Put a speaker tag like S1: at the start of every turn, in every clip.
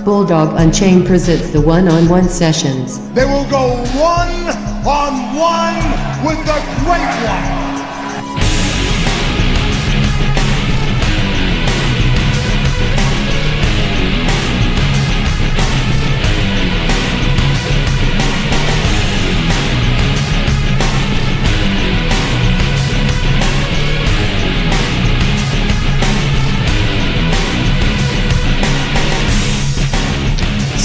S1: Bulldog Unchained presents the one-on-one sessions.
S2: They will go one-on-one with the Great One.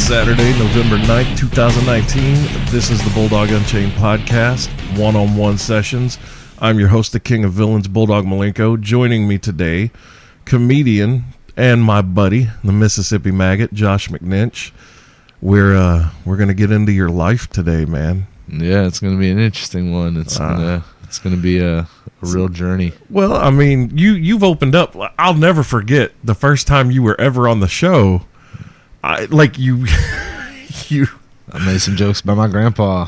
S3: Saturday, November 9th, 2019. This is the Bulldog Unchained podcast, one-on-one sessions. I'm your host, the King of Villains, Bulldog Malenko. Joining me today, comedian and my buddy, the Mississippi Maggot, Josh McNinch. We're gonna get into your life today, man.
S4: Yeah, it's gonna be an interesting one. It's gonna be a real journey.
S3: Well, I mean, you've opened up. I'll never forget the first time you were ever on the show. I made
S4: some jokes about my grandpa.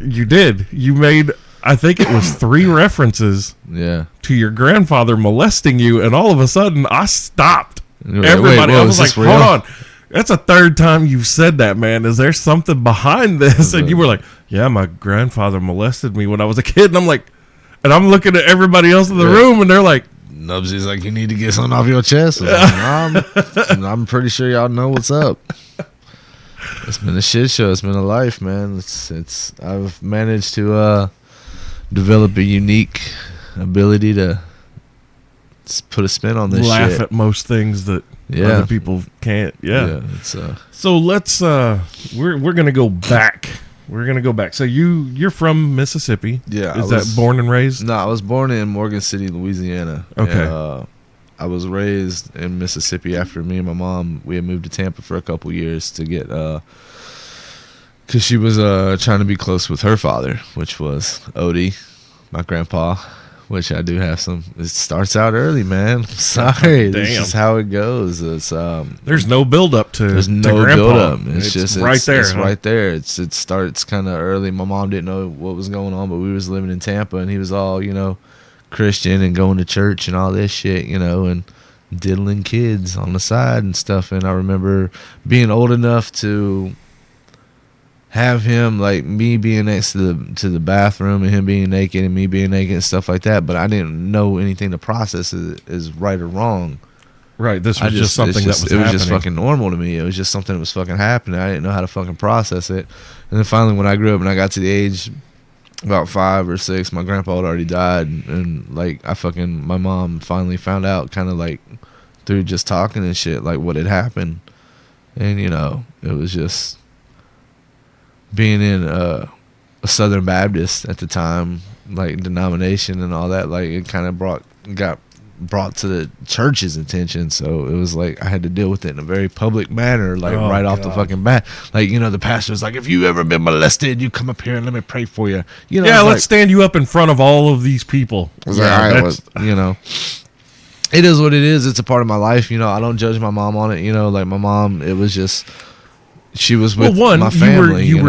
S3: You did. You made, I think it was 3 references to your grandfather molesting you, and all of a sudden I stopped. Everybody, I was like, hold on. That's the 3rd time you've said that, man. Is there something behind this? And you were like, yeah, my grandfather molested me when I was a kid. And I'm like, and I'm looking at everybody else in the room, and they're like,
S4: Nubsy's like, you need to get something off your chest. I'm pretty sure y'all know what's up. It's been a shit show. It's been a life, man. I've managed to develop a unique ability to put a spin on this
S3: laugh
S4: shit.
S3: At most things that other people can't. So let's we're gonna go back. We're gonna go back. So you're from Mississippi.
S4: Yeah.
S3: Is that born and raised?
S4: No, I was born in Morgan City, Louisiana.
S3: Okay.
S4: And, I was raised in Mississippi after me and my mom, we had moved to Tampa for a couple years to get, because she was trying to be close with her father, which was Odie, my grandpa, which I do have some. It starts out early, man. Sorry. This is how it goes. It's
S3: there's no build up to
S4: there's no
S3: grandpa.
S4: build up. It's just
S3: right there.
S4: It's right there. It starts kind of early. My mom didn't know what was going on, but we was living in Tampa, and he was all, Christian and going to church and all this shit, and diddling kids on the side and stuff. And I remember being old enough to have him, like, me being next to the bathroom and him being naked and me being naked and stuff like that, but I didn't know anything to process as right or wrong.
S3: Right, this was just something that was happening.
S4: It was just fucking normal to me. It was just something that was fucking happening. I didn't know how to fucking process it. And then finally, when I grew up and I got to the age about 5 or 6, my grandpa had already died, and like my mom finally found out, kind of like through just talking and shit, like what had happened. And it was just being in a Southern Baptist at the time, like denomination and all that, like it kind of got brought to the church's attention. So it was like I had to deal with it in a very public manner, like off the fucking bat. Like, the pastor was like, if you ever been molested, you come up here and let me pray for you.
S3: Let's stand you up in front of all of these people.
S4: It is what it is. It's a part of my life. I don't judge my mom on it. Like my mom, it was just, she was with my family.
S3: You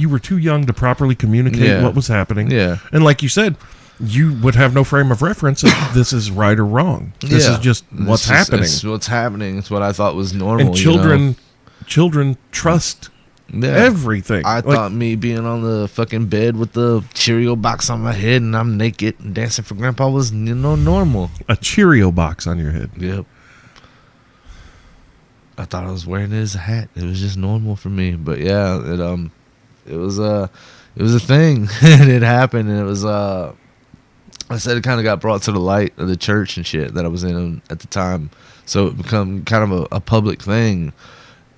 S3: were too young to properly communicate what was happening.
S4: Yeah.
S3: And like you said, you would have no frame of reference if this is right or wrong. This is just what's happening.
S4: It's what's happening. It's what I thought was normal.
S3: And children trust everything.
S4: I thought me being on the fucking bed with the Cheerio box on my head and I'm naked and dancing for grandpa was normal.
S3: A Cheerio box on your head.
S4: Yep. I thought I was wearing it as a hat. It was just normal for me. But yeah, it was a thing. And it happened, and it was I said it kind of got brought to the light of the church and shit that I was in at the time. So it became kind of a public thing.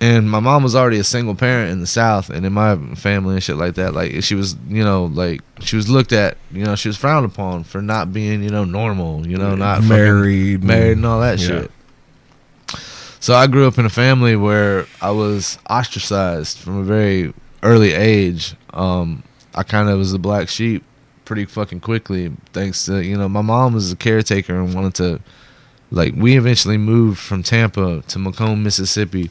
S4: And my mom was already a single parent in the South, and in my family and shit like that, like she was, like she was looked at, she was frowned upon for not being, normal, not
S3: married
S4: and all that shit. So I grew up in a family where I was ostracized from a very early age. I kind of was the black sheep pretty fucking quickly, thanks to, my mom was a caretaker and wanted to, like, we eventually moved from Tampa to Macomb, Mississippi,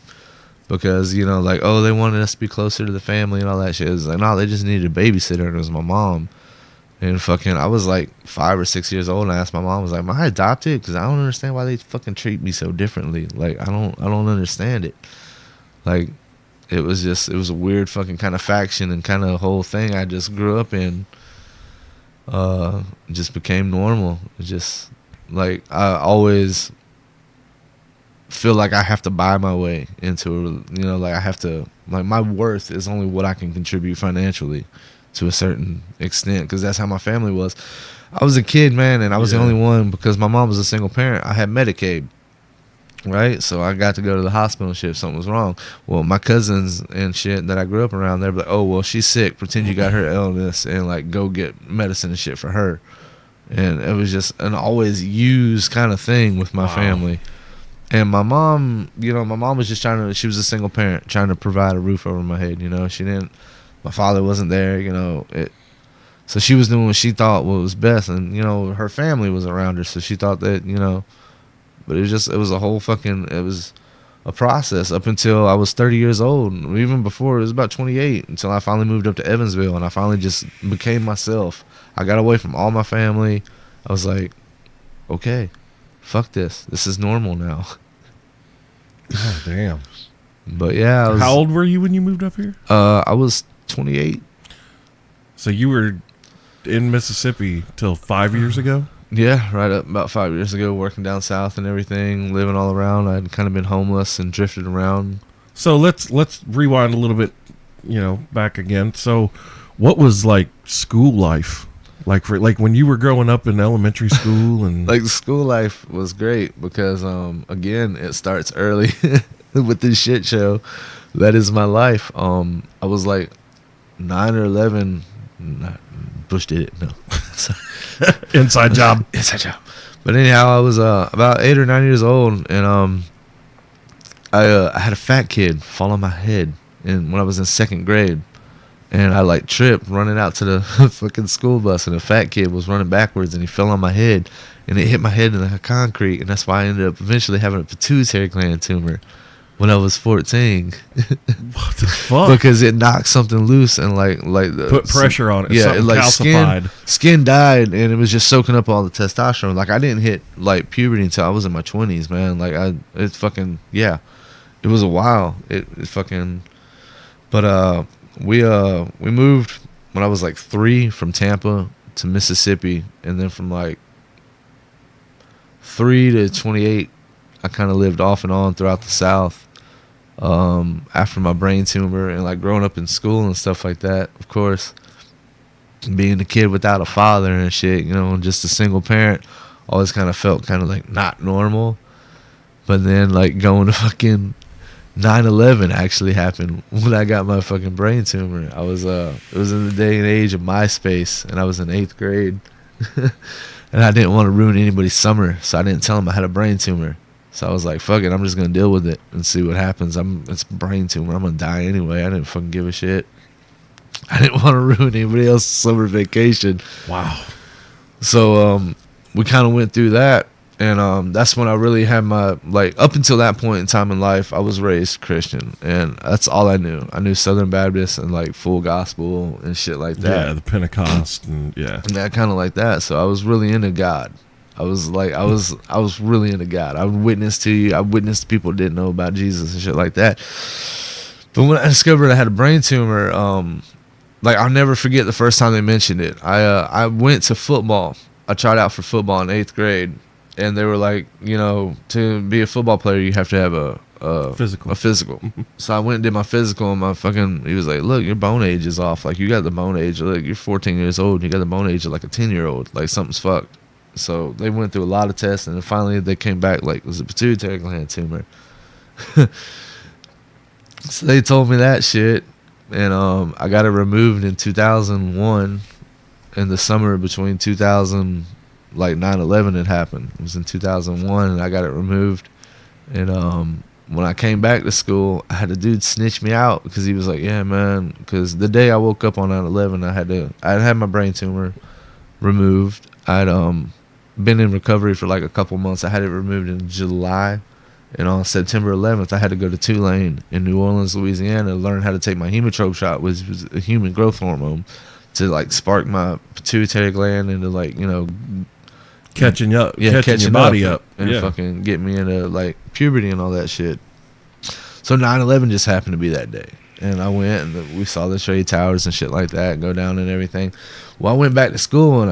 S4: because, they wanted us to be closer to the family and all that shit. It was like, no, they just needed a babysitter, and it was my mom. And fucking, I was like 5 or 6 years old, and I asked my mom, I was like, am I adopted? Because I don't understand why they fucking treat me so differently. Like, I don't understand it. Like, it was a weird fucking kind of faction and kind of whole thing I just grew up in. Just became normal. It just, like, I always feel like I have to buy my way into, you know, like I have to, like, my worth is only what I can contribute financially to a certain extent, because that's how my family was. I was a kid, man, and I was the only one, because my mom was a single parent. I had Medicaid, right? So I got to go to the hospital and shit if something was wrong. Well, my cousins and shit that I grew up around, they're like, oh, well, she's sick. Pretend you got her illness and, like, go get medicine and shit for her. And it was just an always used kind of thing with my family. And my mom, you know, my mom was just she was a single parent, trying to provide a roof over my head, you know. My father wasn't there, you know. So she was doing what she thought was best. And, you know, her family was around her, so she thought that, you know. But it was a process up until I was 30 years old. Even before, it was about 28, until I finally moved up to Evansville, and I finally just became myself. I got away from all my family. I was like, okay, fuck this. This is normal now.
S3: Oh, damn.
S4: But yeah.
S3: How old were you when you moved up here?
S4: I was 28.
S3: So you were in Mississippi till 5 years ago?
S4: Yeah, right up about 5 years ago, working down south and everything, living all around. I'd kind of been homeless and drifted around.
S3: So let's rewind a little bit, you know, back again. So what was, like, school life? Like when you were growing up in elementary school? And
S4: like, the school life was great because, again, it starts early with this shit show. That is my life. I was like 9 or 11. Bush did it. No.
S3: Inside job.
S4: Inside job. But anyhow, I was about 8 or 9 years old, and I had a fat kid fall on my head when I was in 2nd grade. And I, like, tripped running out to the fucking school bus, and a fat kid was running backwards, and he fell on my head, and it hit my head in the concrete, and that's why I ended up eventually having a pituitary gland tumor when I was 14.
S3: What the fuck?
S4: Because it knocked something loose and like
S3: put pressure on it.
S4: Yeah,
S3: something
S4: it, like,
S3: calcified.
S4: Skin died, and it was just soaking up all the testosterone. Like, I didn't hit, like, puberty until I was in my 20s, man. Like, it's fucking, yeah, it was a while. It fucking, but we moved when I was like 3 from Tampa to Mississippi, and then from like 3 to 28, I kind of lived off and on throughout the South. After my brain tumor, and, like, growing up in school and stuff like that, of course, being a kid without a father and shit, you know, just a single parent, always kind of felt kind of like not normal. But then, like, going to fucking 9/11 actually happened when I got my fucking brain tumor. It was in the day and age of MySpace, and I was in 8th grade. And I didn't want to ruin anybody's summer, so I didn't tell them I had a brain tumor. So I was like, fuck it, I'm just going to deal with it and see what happens. It's a brain tumor. I'm going to die anyway. I didn't fucking give a shit. I didn't want to ruin anybody else's summer vacation.
S3: Wow.
S4: So we kind of went through that. And that's when I really had my, like, up until that point in time in life, I was raised Christian. And that's all I knew. I knew Southern Baptist and, like, full gospel and shit like that.
S3: Yeah, the Pentecost and, yeah.
S4: And that kind of like that. So I was really into God. I was really into God. I would witness to you. I witnessed people didn't know about Jesus and shit like that. But when I discovered I had a brain tumor, like, I'll never forget the first time they mentioned it. I went to football. I tried out for football in 8th grade, and they were like, you know, to be a football player, you have to have a
S3: physical.
S4: So I went and did my physical, and he was like, look, your bone age is off. Like, you got the bone age. Like, you're 14 years old. You got the bone age of like a 10-year-old. Like, something's fucked. So they went through a lot of tests, and then finally they came back like it was a pituitary gland tumor. So they told me that shit, and I got it removed in 2001, in the summer between 2000, like 9/11 had happened. It was in 2001, and I got it removed. And when I came back to school, I had a dude snitch me out because he was like, yeah, man, because the day I woke up on 9/11, I had my brain tumor removed. I'd been in recovery for like a couple months. I had it removed in July, and on September 11th, I had to go to Tulane in New Orleans, Louisiana, to learn how to take my hemotrope shot, which was a human growth hormone, to, like, spark my pituitary gland into, like, you know,
S3: catching your body up,
S4: and fucking get me into, like, puberty and all that shit. So 9/11 just happened to be that day. And I went and we saw the trade towers and shit like that go down and everything. Well, I went back to school and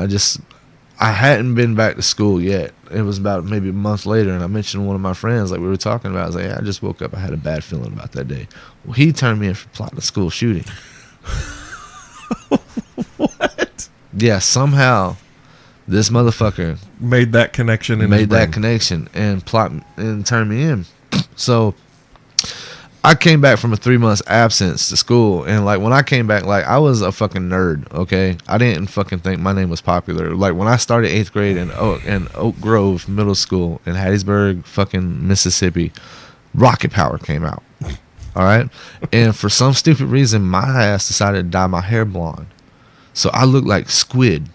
S4: I hadn't been back to school yet. It was about maybe a month later, and I mentioned to one of my friends, like we were talking about, I was like, yeah, I just woke up. I had a bad feeling about that day. Well, he turned me in for plotting a school shooting.
S3: What?
S4: Yeah, somehow this motherfucker
S3: Made that connection in
S4: made that connection and turned me in. So I came back from a 3 months absence to school, and like when I came back, like I was a fucking nerd. Okay, I didn't fucking think my name was popular. Like when I started 8th grade in Oak Grove Middle School in Hattiesburg, fucking Mississippi, Rocket Power came out. All right, and for some stupid reason, my ass decided to dye my hair blonde, so I looked like Squid.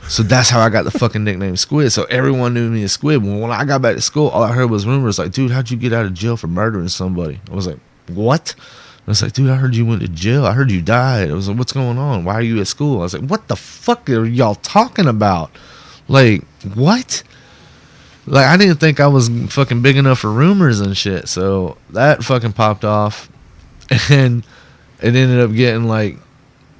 S4: So that's how I got the fucking nickname Squid. So everyone knew me as Squid. When I got back to school, all I heard was rumors like, dude, how'd you get out of jail for murdering somebody? I was like, what? I was like, dude, I heard you went to jail. I heard you died. I was like, what's going on? Why are you at school? I was like, what the fuck are y'all talking about? Like, what? Like, I didn't think I was fucking big enough for rumors and shit. So that fucking popped off. And it ended up getting like,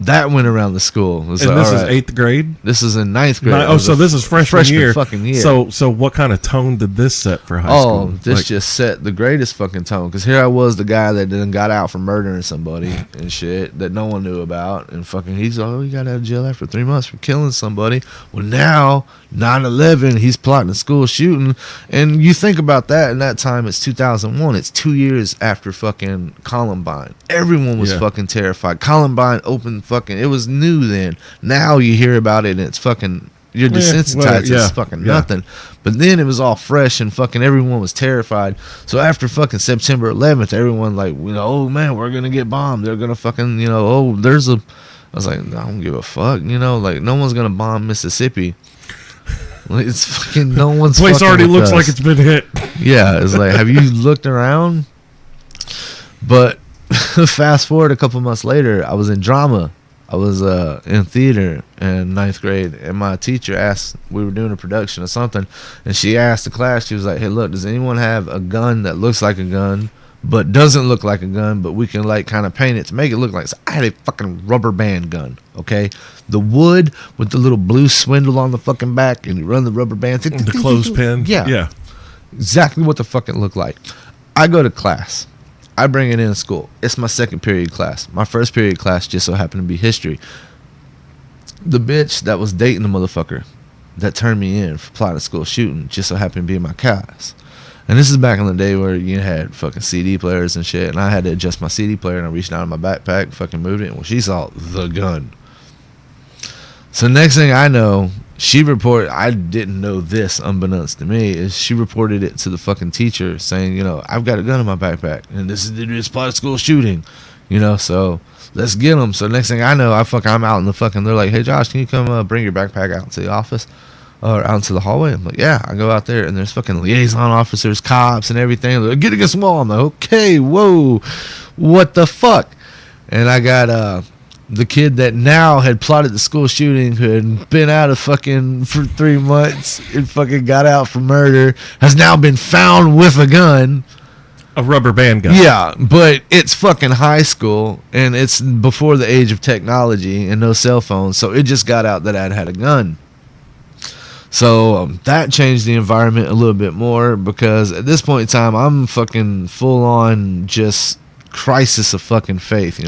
S4: that went around the school.
S3: And like, this is 8th grade?
S4: This is in 9th grade.
S3: So this is freshman year.
S4: Fucking year.
S3: So what kind of tone did this set for high school?
S4: This just set the greatest fucking tone. Because here I was, the guy that then got out for murdering somebody and shit that no one knew about. And fucking he got out of jail after 3 months for killing somebody. Well, now, 9/11, he's plotting a school shooting. And you think about that, in that time, it's 2001. It's 2 years after fucking Columbine. Everyone was fucking terrified. Columbine opened fucking, it was new then. Now you hear about it and it's fucking, you're desensitized. It's fucking nothing. But then it was all fresh and fucking everyone was terrified. So after fucking September 11th, everyone like, oh man, we're gonna get bombed. They're gonna fucking, there's a, I was like, I don't give a fuck, like no one's gonna bomb Mississippi. Like, it's fucking no one's.
S3: Place already looks like it's been hit.
S4: Yeah, it's like, have you looked around? But fast forward a couple months later, I was in drama. I was in theater in 9th grade, and my teacher asked, we were doing a production of something, and she asked the class, she was like, hey, look, does anyone have a gun that looks like a gun, but doesn't look like a gun, but we can like kind of paint it to make it look like, so I had a fucking rubber band gun, okay? The wood with the little blue swindle on the fucking back, and you run the rubber band.
S3: The clothespin.
S4: Yeah. Exactly what the fuck it looked like. I go to class. I bring it in school. It's my second period class. My first period class just so happened to be history. The bitch that was dating the motherfucker that turned me in for plotting a school shooting just so happened to be in my class. And this is back in the day where you had fucking CD players and shit, and I had to adjust my CD player, and I reached down in my backpack, fucking moved it, and well, she saw the gun. So next thing I know, she reported, I didn't know this unbeknownst to me, is she reported it to the fucking teacher saying, I've got a gun in my backpack and this is the plot of school shooting, so let's get them. So next thing I know, I'm out in the fucking, they're like, hey Josh, can you come bring your backpack out to the office or out into the hallway? I'm like, yeah. I go out there and there's fucking liaison officers, cops and everything. They're like, get against the wall. I'm like, okay, whoa, what the fuck? And I got the kid that now had plotted the school shooting, who had been out of fucking for 3 months and fucking got out for murder, has now been found with a gun.
S3: A rubber band gun.
S4: Yeah, but it's fucking high school, and it's before the age of technology and no cell phones, so it just got out that I'd had a gun. So that changed the environment a little bit more, because at this point in time, I'm fucking full on just crisis of fucking faith,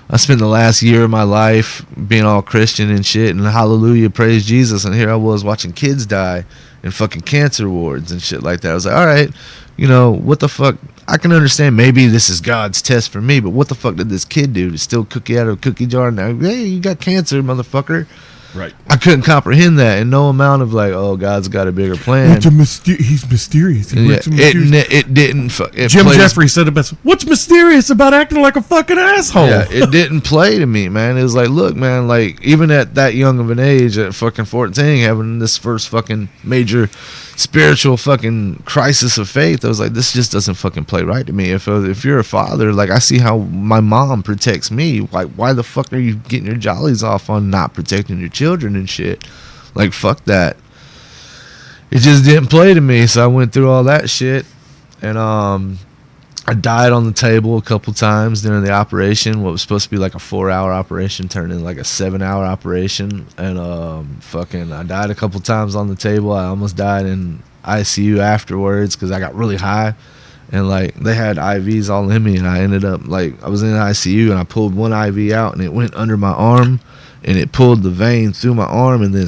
S4: I spent the last year of my life being all Christian and shit, and hallelujah, praise Jesus, and here I was watching kids die in fucking cancer wards and shit like that. I was like, all right, what the fuck? I can understand maybe this is God's test for me, but what the fuck did this kid do to steal cookie out of a cookie jar? Now, hey, you got cancer, motherfucker.
S3: Right.
S4: I couldn't comprehend that, and no amount of like, oh, God's got a bigger plan.
S3: He's mysterious.
S4: It didn't.
S3: Jim Jeffrey said it best. What's mysterious about acting like a fucking asshole?
S4: Yeah, it didn't play to me, man. It was like, look, man, like even at that young of an age, at fucking 14, having this first fucking major spiritual fucking crisis of faith, I was like, this just doesn't fucking play right to me. If you're a father, like I see how my mom protects me. Like, why the fuck are you getting your jollies off on not protecting your children and shit? Like, fuck that. It just didn't play to me. So I went through all that shit, and I died on the table a couple times during the operation. What was supposed to be like a 4-hour operation turned into like a 7-hour operation. And I died a couple times on the table. I almost died in ICU afterwards because I got really high. And like they had IVs all in me, and I ended up like I was in the ICU and I pulled one IV out and it went under my arm. And it pulled the vein through my arm and then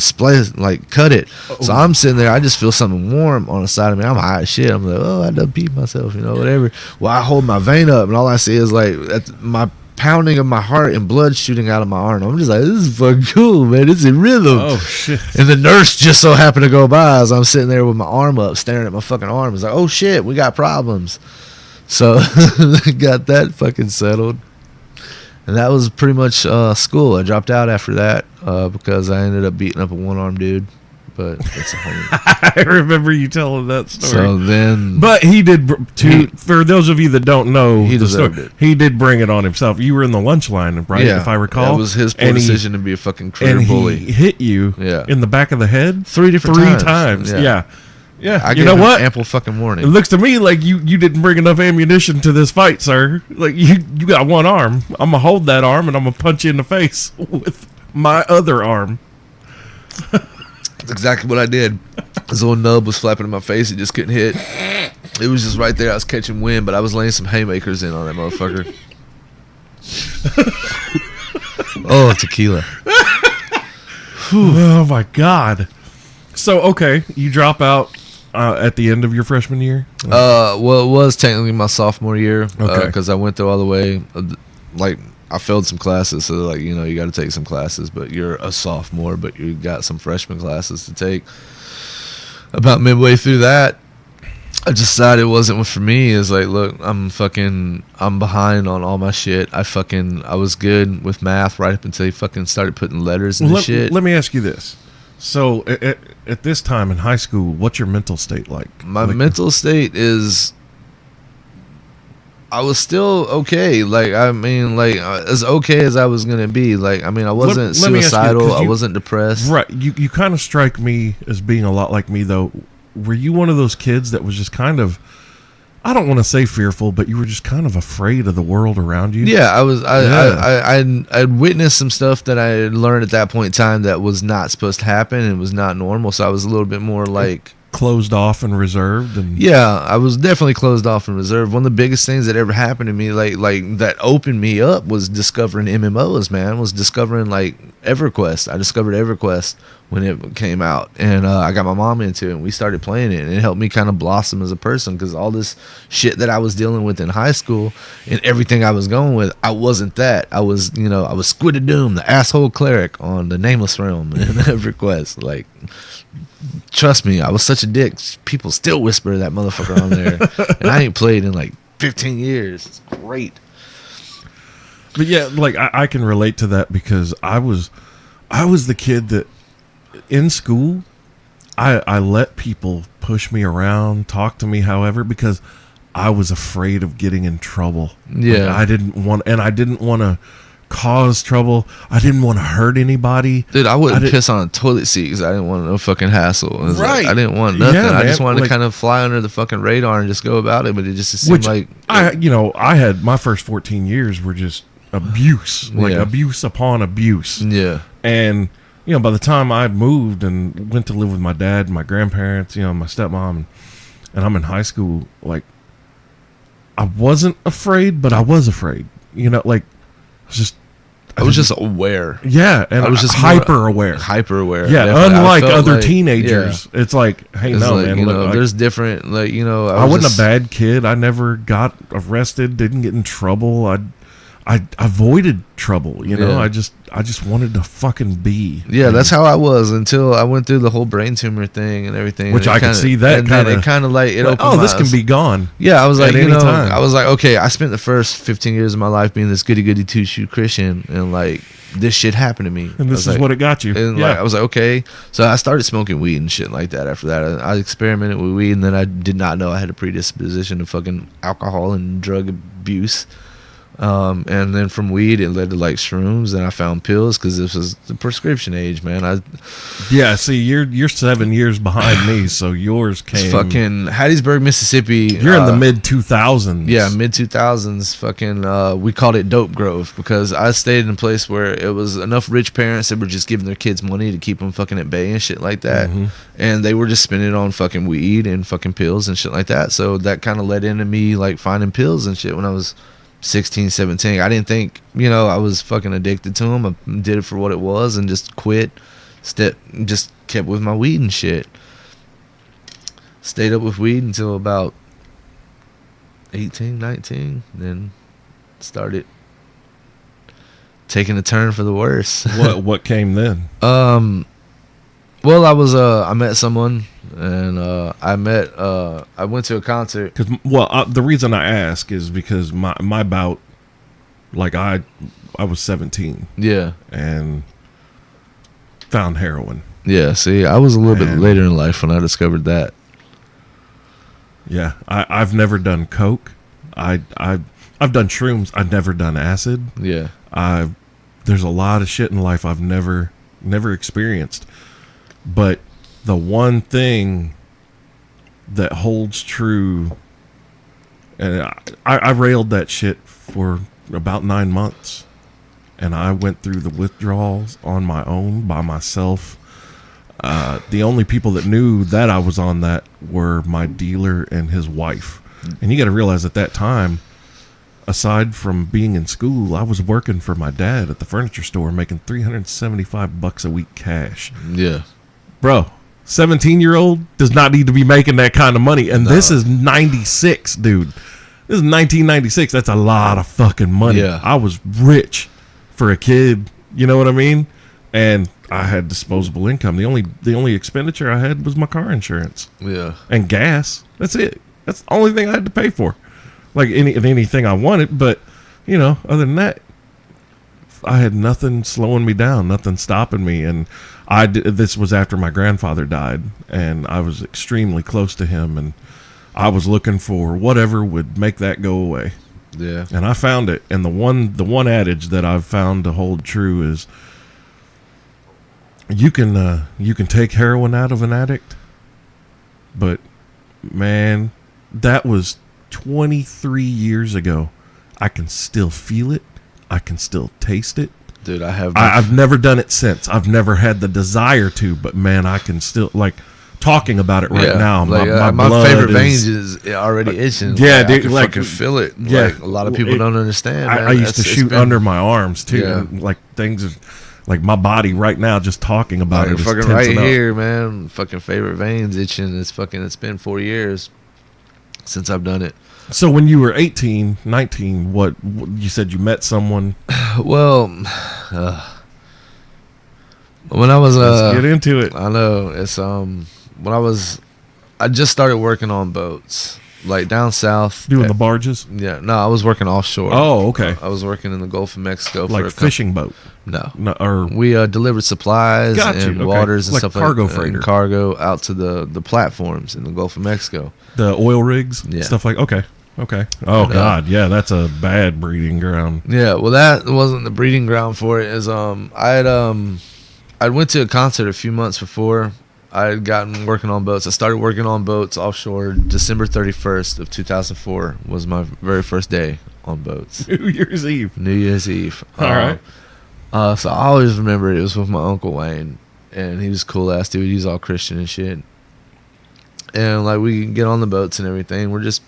S4: cut it. So I'm sitting there, I just feel something warm on the side of me. I'm high as shit. I'm like, oh, I done peed myself, whatever. Well, I hold my vein up, and all I see is like my pounding of my heart and blood shooting out of my arm. I'm just like, this is fucking cool, man. It's in rhythm.
S3: Oh shit!
S4: And the nurse just so happened to go by as I'm sitting there with my arm up, staring at my fucking arm. It's like, oh shit, we got problems. So got that fucking settled. And that was pretty much school. I dropped out after that because I ended up beating up a one-armed dude. But it's a whole
S3: I remember you telling that story.
S4: So then,
S3: but he did. For those of you that don't know,
S4: he deserved it.
S3: He did bring it on himself. You were in the lunch line, right?
S4: Yeah,
S3: if I recall,
S4: it was his poor decision to be a fucking career bully.
S3: He hit you in the back of the head
S4: 3 different times.
S3: Yeah.
S4: I
S3: you know what?
S4: Ample fucking warning.
S3: It looks to me like you didn't bring enough ammunition to this fight, sir. Like you got one arm. I'm gonna hold that arm and I'm gonna punch you in the face with my other arm.
S4: That's exactly what I did. This little nub was flapping in my face. It just couldn't hit. It was just right there. I was catching wind, but I was laying some haymakers in on that motherfucker. Oh, tequila.
S3: Oh my God. So okay, you drop out at the end of your freshman year?
S4: Well, it was technically my sophomore year because
S3: Okay.
S4: I went through all the way. Like I failed some classes, so like you got to take some classes, but you're a sophomore, but you got some freshman classes to take. About midway through that, I decided it wasn't for me. It's like, look, I'm behind on all my shit. I was good with math right up until you fucking started putting letters in shit.
S3: Let me ask you this. So at this time in high school, what's your mental state like?
S4: My mental state is, I was still okay. Like, I mean, like as okay as I was gonna be. Like, I mean, I wasn't suicidal. I wasn't depressed.
S3: Right. You kind of strike me as being a lot like me, though. Were you one of those kids that was just kind of, I don't want to say fearful, but you were just kind of afraid of the world around you?
S4: Yeah, I was. I'd witnessed some stuff that I had learned at that point in time that was not supposed to happen and was not normal. So I was a little bit more like
S3: closed off and reserved. And
S4: yeah, I was definitely closed off and reserved. One of the biggest things that ever happened to me, like that opened me up, was discovering MMOs. Man, was discovering like EverQuest. I discovered EverQuest when it came out, and I got my mom into it, and we started playing it, and it helped me kind of blossom as a person, because all this shit that I was dealing with in high school and everything I was going with, I wasn't that. I was Squid of Doom, the asshole cleric on the Nameless Realm in EverQuest. Like, trust me, I was such a dick. People still whisper that motherfucker on there, and I ain't played in like 15 years. It's great.
S3: But yeah, like I can relate to that, because I was the kid that in school I let people push me around, talk to me however, because I was afraid of getting in trouble.
S4: Yeah.
S3: Like, I didn't want to cause trouble. I didn't want to hurt anybody.
S4: Dude, I wouldn't piss on a toilet seat because I didn't want no fucking hassle. It was
S3: Right.
S4: Like, I didn't want nothing.
S3: Yeah,
S4: I just
S3: man.
S4: wanted
S3: Like,
S4: to kind of fly under the fucking radar and just go about it, but it just seemed like
S3: I had my first 14 years were just abuse, like
S4: Yeah.
S3: abuse upon abuse.
S4: yeah.
S3: And by the time I moved and went to live with my dad and my grandparents, my stepmom, and I'm in high school, like I wasn't afraid, but I was afraid. Like I
S4: was just aware.
S3: Yeah, and
S4: I was just
S3: hyper aware.
S4: Hyper aware.
S3: Yeah,
S4: definitely.
S3: unlike other
S4: like,
S3: teenagers, it's like, hey,
S4: it's
S3: no,
S4: like,
S3: man. Look,
S4: there's different,
S3: I wasn't a bad kid. I never got arrested. Didn't get in trouble. I avoided trouble.
S4: Yeah.
S3: I just wanted to fucking be.
S4: Yeah, that's how I was until I went through the whole brain tumor thing and everything.
S3: Which
S4: and
S3: I can see that
S4: and
S3: kinda,
S4: then it kind of like it opened my
S3: this can
S4: eyes.
S3: be gone.
S4: Yeah, I was like,
S3: at any time.
S4: I was like, okay, I spent the first 15 years of my life being this goody goody two shoe Christian, and like this shit happened to me.
S3: And this is
S4: like,
S3: what it got you.
S4: And
S3: Yeah.
S4: like, I was like, okay. So I started smoking weed and shit like that after that. I experimented with weed, and then I did not know I had a predisposition to fucking alcohol and drug abuse. And then from weed, it led to like shrooms, and I found pills because this was the prescription age, man.
S3: Yeah, see, you're 7 years behind me, so yours came.
S4: Fucking Hattiesburg, Mississippi.
S3: You're in the mid 2000s.
S4: Yeah, mid 2000s. Fucking, we called it Dope Grove because I stayed in a place where it was enough rich parents that were just giving their kids money to keep them fucking at bay and shit like that, and they were just spending it on fucking weed and fucking pills and shit like that. So that kind of led into me like finding pills and shit when I was 16, 17. I didn't think, I was fucking addicted to them. I did it for what it was and just quit. Just kept with my weed and shit. Stayed up with weed until about 18, 19. Then started taking a turn for the worse.
S3: What came then?
S4: Well, I met someone, and I went to a concert.
S3: The reason I ask is because my bout, like I was 17.
S4: Yeah.
S3: And found heroin.
S4: Yeah, see, I was a little bit later in life when I discovered that.
S3: Yeah, I've never done coke. I've done shrooms. I've never done acid.
S4: Yeah.
S3: There's a lot of shit in life I've never experienced. But the one thing that holds true, and I railed that shit for about 9 months, and I went through the withdrawals on my own by myself. The only people that knew that I was on that were my dealer and his wife. And you got to realize at that time, aside from being in school, I was working for my dad at the furniture store making $375 a week cash.
S4: Yeah.
S3: Bro, 17-year-old does not need to be making that kind of money. And this is 96, dude. This is 1996. That's a lot of fucking money.
S4: Yeah.
S3: I was rich for a kid. You know what I mean? And I had disposable income. The only expenditure I had was my car insurance.
S4: Yeah.
S3: And gas. That's it. That's the only thing I had to pay for. Like anything I wanted. But, other than that, I had nothing slowing me down, nothing stopping me. And this was after my grandfather died, and I was extremely close to him, and I was looking for whatever would make that go away.
S4: Yeah.
S3: And I found it. And the one adage that I've found to hold true is you can take heroin out of an addict, but man, that was 23 years ago. I can still feel it. I can still taste it.
S4: Dude,
S3: I've never done it since. I've never had the desire to, but man, I can still, like, talking about it right now.
S4: My favorite veins is already itching.
S3: Yeah,
S4: dude, I can
S3: like,
S4: fucking feel it.
S3: Yeah,
S4: like, a lot of people don't understand.
S3: I used to shoot under my arms too.
S4: Yeah.
S3: And, like, things, like my body right now, just talking about it is
S4: fucking
S3: tensing
S4: right
S3: up.
S4: here, man. Fucking favorite veins itching. It's been 4 years since I've done it.
S3: So when you were 18, 19, what you said you met someone?
S4: Well, when I was
S3: let's get into it.
S4: I know it's I just started working on boats, like down south,
S3: Doing the barges?
S4: Yeah, no, I was working offshore.
S3: Oh, okay.
S4: I was working in the Gulf of Mexico,
S3: Like
S4: for
S3: fishing boat?
S4: No,
S3: or
S4: we delivered supplies and waters and
S3: like
S4: stuff
S3: cargo
S4: like
S3: freighter.
S4: and cargo out to the platforms in the Gulf of Mexico.
S3: The oil rigs,
S4: Yeah.
S3: stuff like okay. Oh God, yeah, that's a bad breeding ground.
S4: Yeah, well, that wasn't the breeding ground for it. Is I went to a concert a few months before. I had gotten working on boats. I started working on boats offshore December 31st of 2004 was my very first day on boats.
S3: New Year's Eve.
S4: New Year's Eve.
S3: All right.
S4: So I always remember it was with my Uncle Wayne, and he was a cool ass dude. He's all Christian and shit. And like we get on the boats and everything. We're just,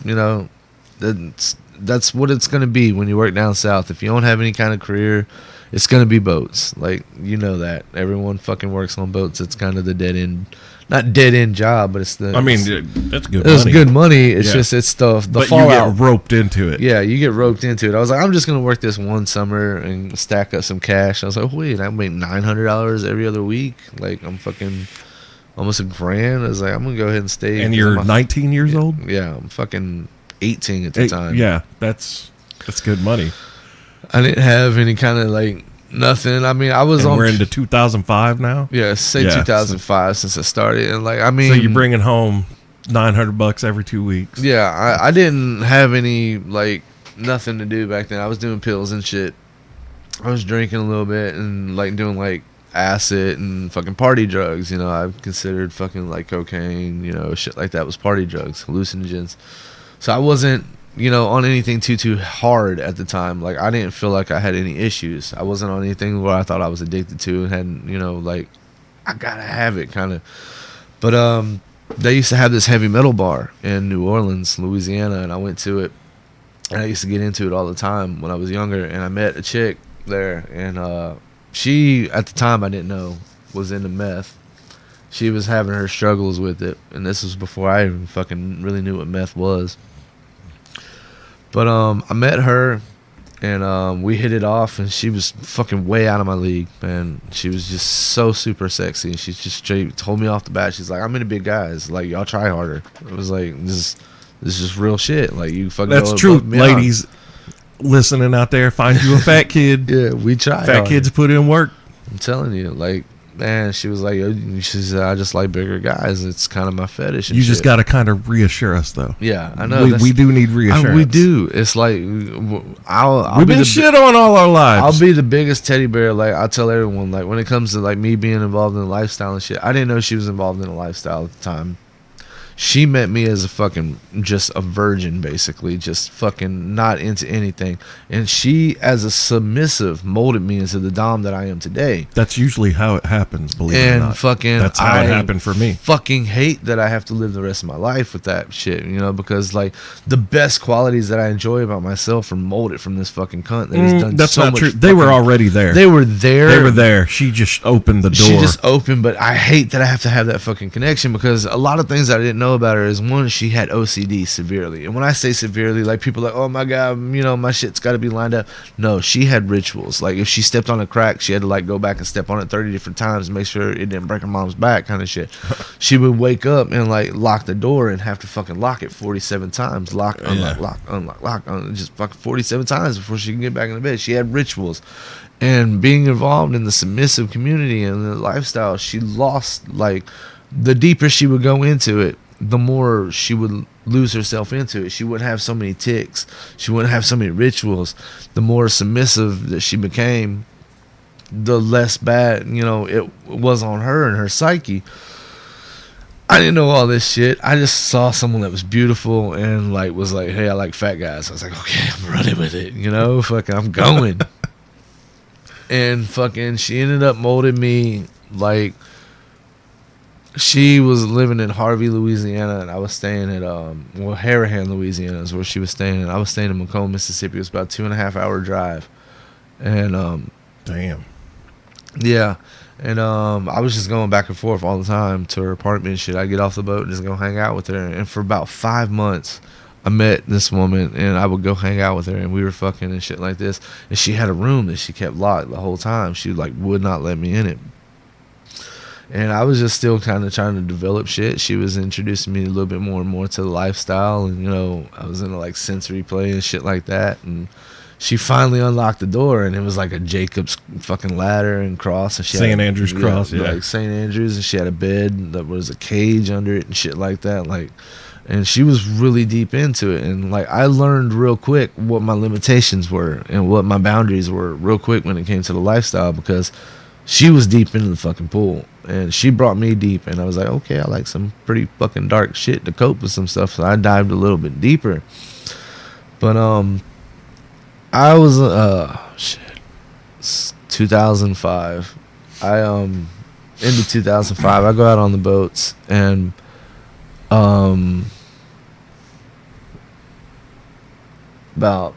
S4: that's what it's gonna be when you work down south. If you don't have any kind of career, it's gonna be boats. Like, that everyone fucking works on boats. It's kind of the not dead end job, but it's the.
S3: I mean, that's good.
S4: It's
S3: money.
S4: good money. It's
S3: Yeah.
S4: just it's the
S3: But
S4: fallout.
S3: you get roped into it.
S4: Yeah, you get roped into it. I was like, I'm just gonna work this one summer and stack up some cash. I was like, wait, I make $900 every other week. Like, I'm fucking almost $1,000. I was like, I'm gonna go ahead and stay.
S3: And you're 19 years old.
S4: Yeah, I'm fucking 18 at the time.
S3: Yeah, that's good money.
S4: I didn't have any kind of like nothing. I mean, I was
S3: And
S4: on.
S3: we're into 2005 now.
S4: Yeah, say
S3: Yeah,
S4: 2005 since I started, and like I mean,
S3: So you're bringing home $900 every 2 weeks.
S4: Yeah, I didn't have any like nothing to do back then. I was doing pills and shit. I was drinking a little bit and like doing like acid and fucking party drugs. You know, I considered fucking like cocaine, you know, shit like that was party drugs, hallucinogens. So I wasn't, you know, on anything too hard at the time. Like I didn't feel like I had any issues. I wasn't on anything where I thought I was addicted to and had, you know, like I gotta have it kind of. But they used to have this heavy metal bar in New Orleans, Louisiana, and I went to it. And I used to get into it all the time when I was younger. And I met a chick there, and she, at the time, I didn't know, was into meth. She was having her struggles with it, and this was before I even fucking really knew what meth was. But I met her, and we hit it off, and she was fucking way out of my league, man. She was just so super sexy, and she just straight told me off the bat, she's like, I'm into big guys, like, y'all try harder. It was like, this is just real shit. Like, you fucking
S3: That's true, ladies listening out there. Find you a fat kid.
S4: Yeah, we try.
S3: Fat kids put in work.
S4: I'm telling you, like, man, she was like, she said, I just like bigger guys. It's kind of my fetish. And
S3: you just
S4: shit.
S3: got to kind of reassure us, though.
S4: Yeah, I know.
S3: We do need reassurance.
S4: We do. It's like,
S3: We've been shit on all our lives.
S4: I'll be the biggest teddy bear. Like, I'll tell everyone, like, when it comes to, like, me being involved in the lifestyle and shit, I didn't know she was involved in a lifestyle at the time. She met me as a fucking, just a virgin, basically, just fucking not into anything. And she, as a submissive, molded me into the dom that I am today.
S3: That's usually how it happens, believe it or not.
S4: And fucking,
S3: that's how it happened for me.
S4: Fucking hate that I have to live the rest of my life with that shit, you know, because like the best qualities that I enjoy about myself are molded from this fucking cunt that has done
S3: that's
S4: so
S3: not
S4: much.
S3: true. They were already there.
S4: They were there.
S3: They were there. She just opened the door.
S4: She just opened, but I hate that I have to have that fucking connection because a lot of things that I didn't know about her is, one, she had OCD severely. And when I say severely, like people are like, oh my God, you know, my shit's got to be lined up. No, she had rituals. Like if she stepped on a crack, she had to like go back and step on it 30 different times and make sure it didn't break her mom's back, kind of shit. She would wake up and like lock the door and have to fucking lock it 47 times. Lock, unlock, lock, unlock, lock, just fucking 47 times before she can get back in the bed. She had rituals. And being involved in the submissive community and the lifestyle, she lost, like, the deeper she would go into it, the more she would lose herself into it. She wouldn't have so many tics. She wouldn't have so many rituals. The more submissive that she became, the less bad, you know, it was on her and her psyche. I didn't know all this shit. I just saw someone that was beautiful and like was like, hey, I like fat guys. I was like, okay, I'm running with it, you know, fucking I'm going. And fucking she ended up molding me like, she was living in Harvey, Louisiana, and I was staying at Harahan, Louisiana is where she was staying, and I was staying in Macomb, Mississippi. It was about a 2.5 hour drive, and
S3: damn,
S4: yeah, and I was just going back and forth all the time to her apartment and shit. I'd get off the boat and just go hang out with her, and for about 5 months, I met this woman, and I would go hang out with her, and we were fucking and shit like this, and she had a room that she kept locked the whole time. She like would not let me in it. And I was just still kind of trying to develop shit. She was introducing me a little bit more and more to the lifestyle. And, you know, I was into, like, sensory play and shit like that. And she finally unlocked the door, and it was like a Jacob's fucking ladder and cross. And she
S3: St. Andrew's cross, yeah.
S4: Like St. Andrew's, and she had a bed that was a cage under it and shit like that. Like, and she was really deep into it. And, like, I learned real quick what my limitations were and what my boundaries were real quick when it came to the lifestyle, because she was deep into the fucking pool. And she brought me deep, and I was like, okay, I like some pretty fucking dark shit to cope with some stuff. So I dived a little bit deeper. But I was shit, 2005. Into 2005, I go out on the boats, and about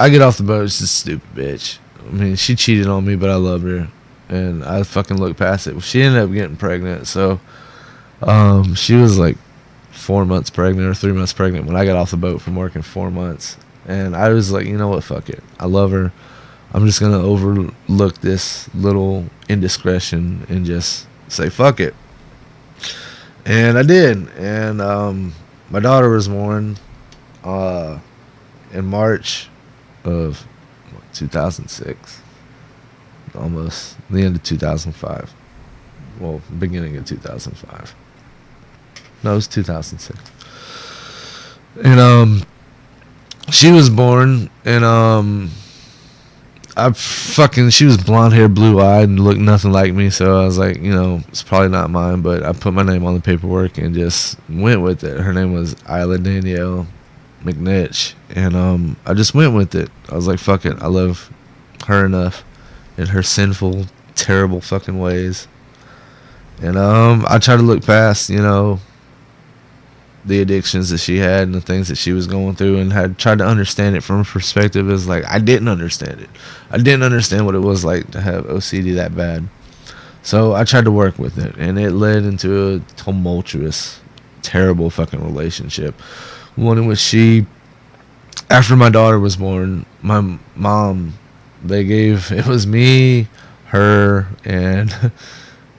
S4: I get off the boat. It's just a stupid bitch. I mean, she cheated on me, but I loved her. And I fucking looked past it. Well, she ended up getting pregnant. So she was like 4 months pregnant or 3 months pregnant when I got off the boat from working 4 months. And I was like, you know what? Fuck it. I love her. I'm just going to overlook this little indiscretion and just say, fuck it. And I did. And my daughter was born in March of 2006. Almost the end of 2005. Well, beginning of 2005. No, it was 2006. And she was born, and she was blonde hair, blue eyed, and looked nothing like me. So I was like, it's probably not mine. But I put my name on the paperwork and just went with it. Her name was Isla Danielle McNinch, and I just went with it. I was like, fuck it, I love her enough in her sinful, terrible fucking ways, and I try to look past, the addictions that she had and the things that she was going through, and had tried to understand it from a perspective as like I didn't understand it. I didn't understand what it was like to have OCD that bad. So I tried to work with it, and it led into a tumultuous, terrible fucking relationship. One in which after my daughter was born, my mom, it was me, her, and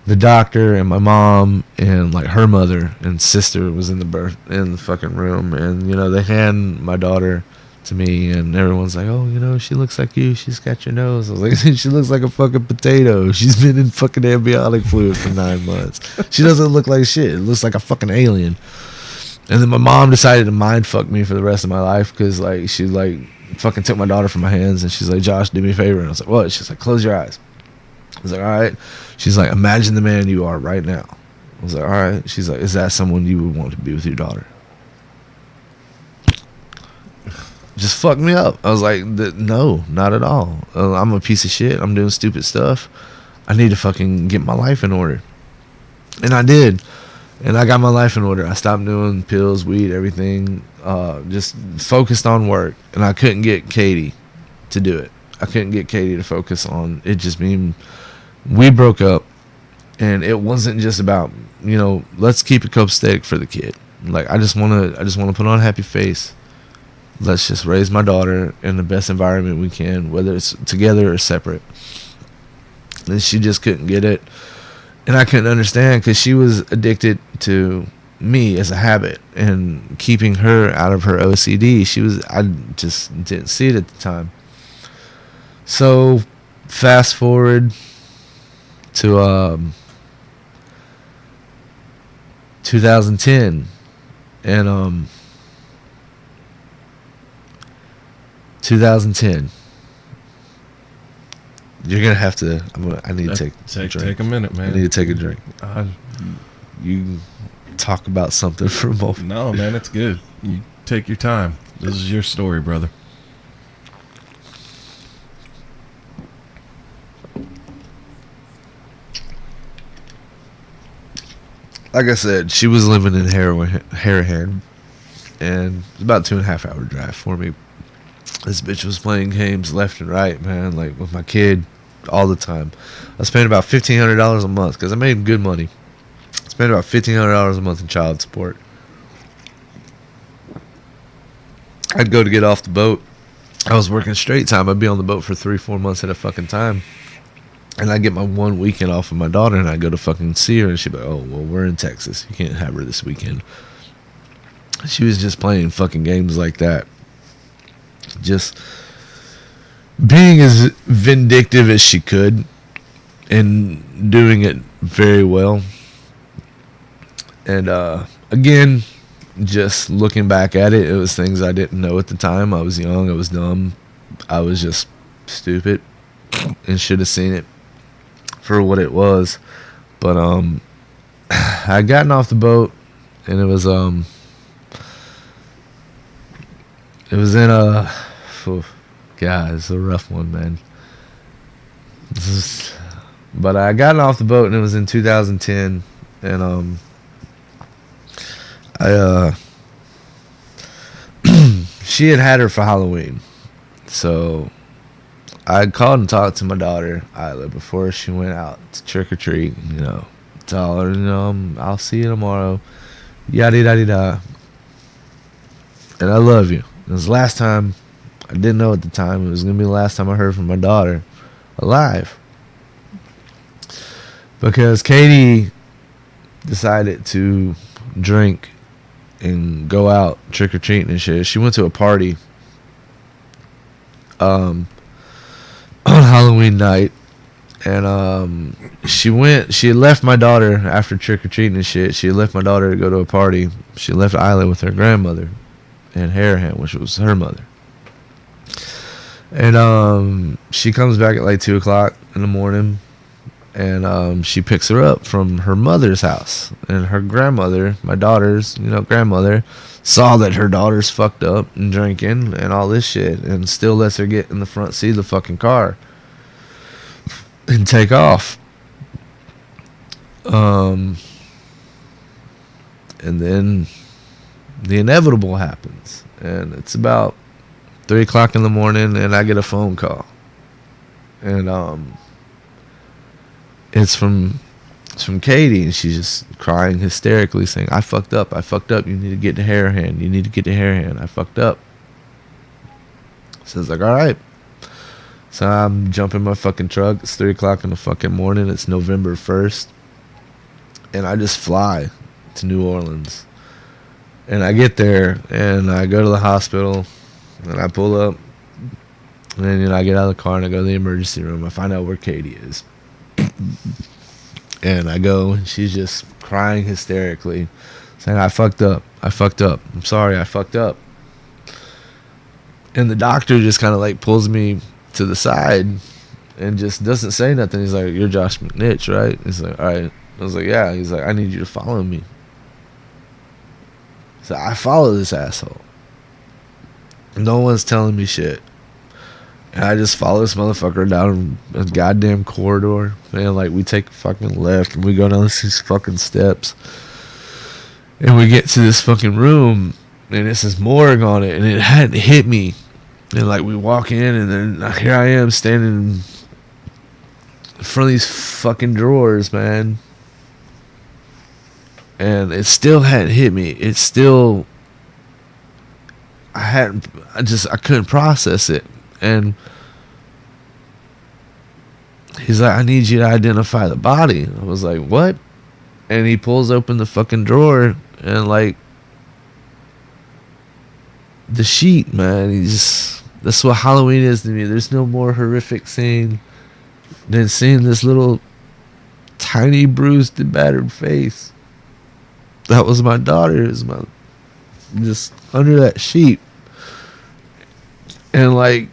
S4: the doctor, and my mom, and like her mother and sister was in the fucking room, and they hand my daughter to me, and everyone's like, oh, she looks like you, she's got your nose. I was like, she looks like a fucking potato, she's been in fucking amniotic fluid for 9 months, she doesn't look like shit, it looks like a fucking alien. And then my mom decided to mind fuck me for the rest of my life, because like she like fucking took my daughter from my hands, and she's like, Josh, do me a favor. And I was like, what? She's like, close your eyes. I was like, all right. She's like, imagine the man you are right now. I was like, all right. She's like, is that someone you would want to be with your daughter? Just fucked me up. I was like, no, not at all. I'm a piece of shit. I'm doing stupid stuff. I need to fucking get my life in order. And I did. And I got my life in order. I stopped doing pills, weed, everything. Just focused on work. And I couldn't get Katie to do it. I couldn't get Katie to focus on it. Just being, we broke up, and it wasn't just about, let's keep it copacetic for the kid. Like I just want to put on a happy face. Let's just raise my daughter in the best environment we can, whether it's together or separate. And she just couldn't get it, and I couldn't understand, because she was addicted to me as a habit, and keeping her out of her OCD. I just didn't see it at the time. So, fast forward to 2010, and 2010. You're gonna have to. I need to take a drink.
S3: Take a minute, man.
S4: I need to take a drink. You talk about something for a moment.
S3: No, man, it's good. You take your time. This is your story, brother.
S4: Like I said, she was living in Harahan, and it was about a 2.5 hour drive for me. This bitch was playing games left and right, man, like with my kid all the time. I spent about $1,500 a month, because I made good money. I spent about $1,500 a month in child support. I'd go to get off the boat. I was working straight time. I'd be on the boat for 3-4 months at a fucking time. And I'd get my one weekend off of my daughter, and I'd go to fucking see her, and she'd be like, oh, well, we're in Texas. You can't have her this weekend. She was just playing fucking games like that. Just being as vindictive as she could, and doing it very well. And again, just looking back at it, it was things I didn't know at the time. I was young, I was dumb, I was just stupid, and should have seen it for what it was. But I gotten off the boat, and it was in a God, it's a rough one, man. But I got off the boat, and it was in 2010, and she had her for Halloween, so I called and talked to my daughter Isla before she went out to trick or treat. Tell her, I'll see you tomorrow, yada yada yada, and I love you. It was the last time. I didn't know at the time it was gonna be the last time I heard from my daughter alive, because Katie decided to drink and go out trick or treating and shit. She went to a party on Halloween night, and she had left my daughter after trick or treating and shit. She had left my daughter to go to a party. She left Isla with her grandmother in Harahan, which was her mother. And she comes back at like 2 o'clock in the morning, and she picks her up from her mother's house. And her grandmother, my daughter's, grandmother, saw that her daughter's fucked up and drinking and all this shit, and still lets her get in the front seat of the fucking car and take off. And then the inevitable happens, and it's about 3 o'clock in the morning, and I get a phone call, and it's from Katie, and she's just crying hysterically, saying, I fucked up, you need to get to Harahan, I fucked up. So I was like, alright. So I'm jumping my fucking truck, it's 3 o'clock in the fucking morning, it's November 1st, and I just fly to New Orleans. And I get there, and I go to the hospital, and I pull up, and then, I get out of the car, and I go to the emergency room. I find out where Katie is. And I go, and she's just crying hysterically, saying, I fucked up, I'm sorry, I fucked up. And the doctor just kind of like pulls me to the side and just doesn't say nothing. He's like, you're Josh McNinch, right? He's like, all right. I was like, yeah. He's like, I need you to follow me. So I follow this asshole. No one's telling me shit. And I just follow this motherfucker down a goddamn corridor. Man, like, we take a fucking left, and we go down these fucking steps. And we get to this fucking room, and it says morgue on it, and it hadn't hit me. And, like, we walk in, and then here I am standing in front of these fucking drawers, man. And it still hadn't hit me. It still... I couldn't process it. And he's like, I need you to identify the body. I was like, what? And he pulls open the fucking drawer, and like, the sheet, man, that's what Halloween is to me. There's no more horrific scene than seeing this little tiny bruised and battered face. That was my daughter. It was just under that sheet. And like,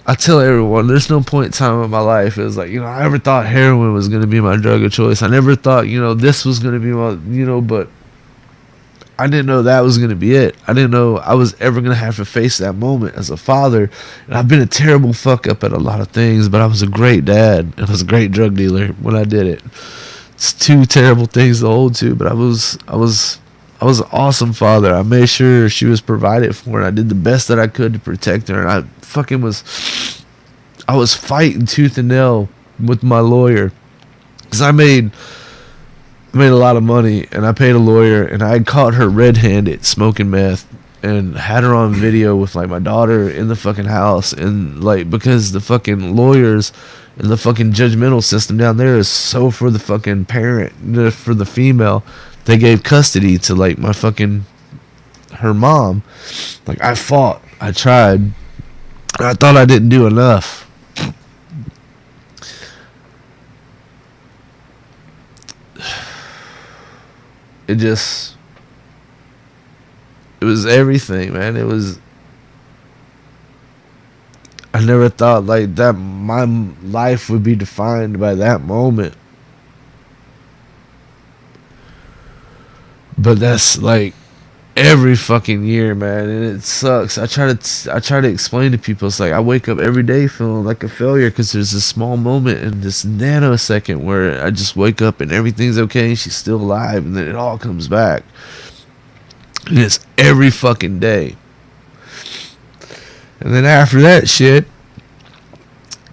S4: I tell everyone, there's no point in time in my life. It was like, I never thought heroin was going to be my drug of choice. I never thought, this was going to be my, but I didn't know that was going to be it. I didn't know I was ever going to have to face that moment as a father. And I've been a terrible fuck up at a lot of things, but I was a great dad, and I was a great drug dealer when I did it. It's two terrible things to hold to, but I was an awesome father. I made sure she was provided for, and I did the best that I could to protect her. And I was fighting tooth and nail with my lawyer, because I made a lot of money, and I paid a lawyer, and I had caught her red-handed smoking meth, and had her on video with like my daughter in the fucking house. And like, because the fucking lawyers and the fucking judgmental system down there is so for the fucking parent, for the female, they gave custody to like her mom. Like, I fought, I tried, and I thought I didn't do enough. It was everything, man. I never thought like that my life would be defined by that moment. But that's like every fucking year, man, and it sucks. I try to explain to people, it's like I wake up every day feeling like a failure, because there's this small moment in this nanosecond where I just wake up and everything's okay, and she's still alive, and then it all comes back. And it's every fucking day. And then after that shit,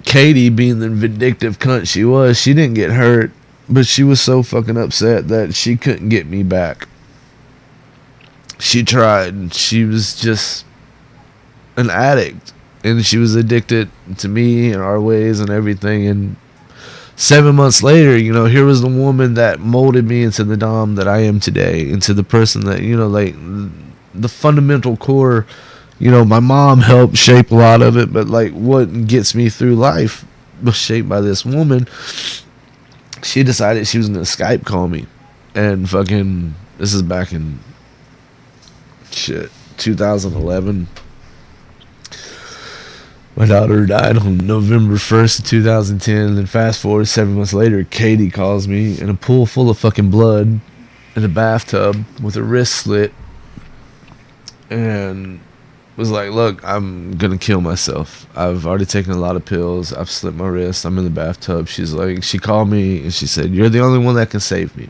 S4: Katie, being the vindictive cunt she was, she didn't get hurt, but she was so fucking upset that she couldn't get me back. She tried, and she was just an addict, and she was addicted to me and our ways and everything. And 7 months later, here was the woman that molded me into the Dom that I am today, into the person that, like, the fundamental core. My mom helped shape a lot of it, but like what gets me through life was shaped by this woman. She decided she was gonna Skype call me, and fucking, this is back in 2011. My daughter died on November 1st of 2010. And then fast forward 7 months later, Katie calls me in a pool full of fucking blood in a bathtub with her wrist slit. And was like, look, I'm going to kill myself. I've already taken a lot of pills. I've slit my wrist. I'm in the bathtub. She's like, she called me and she said, you're the only one that can save me.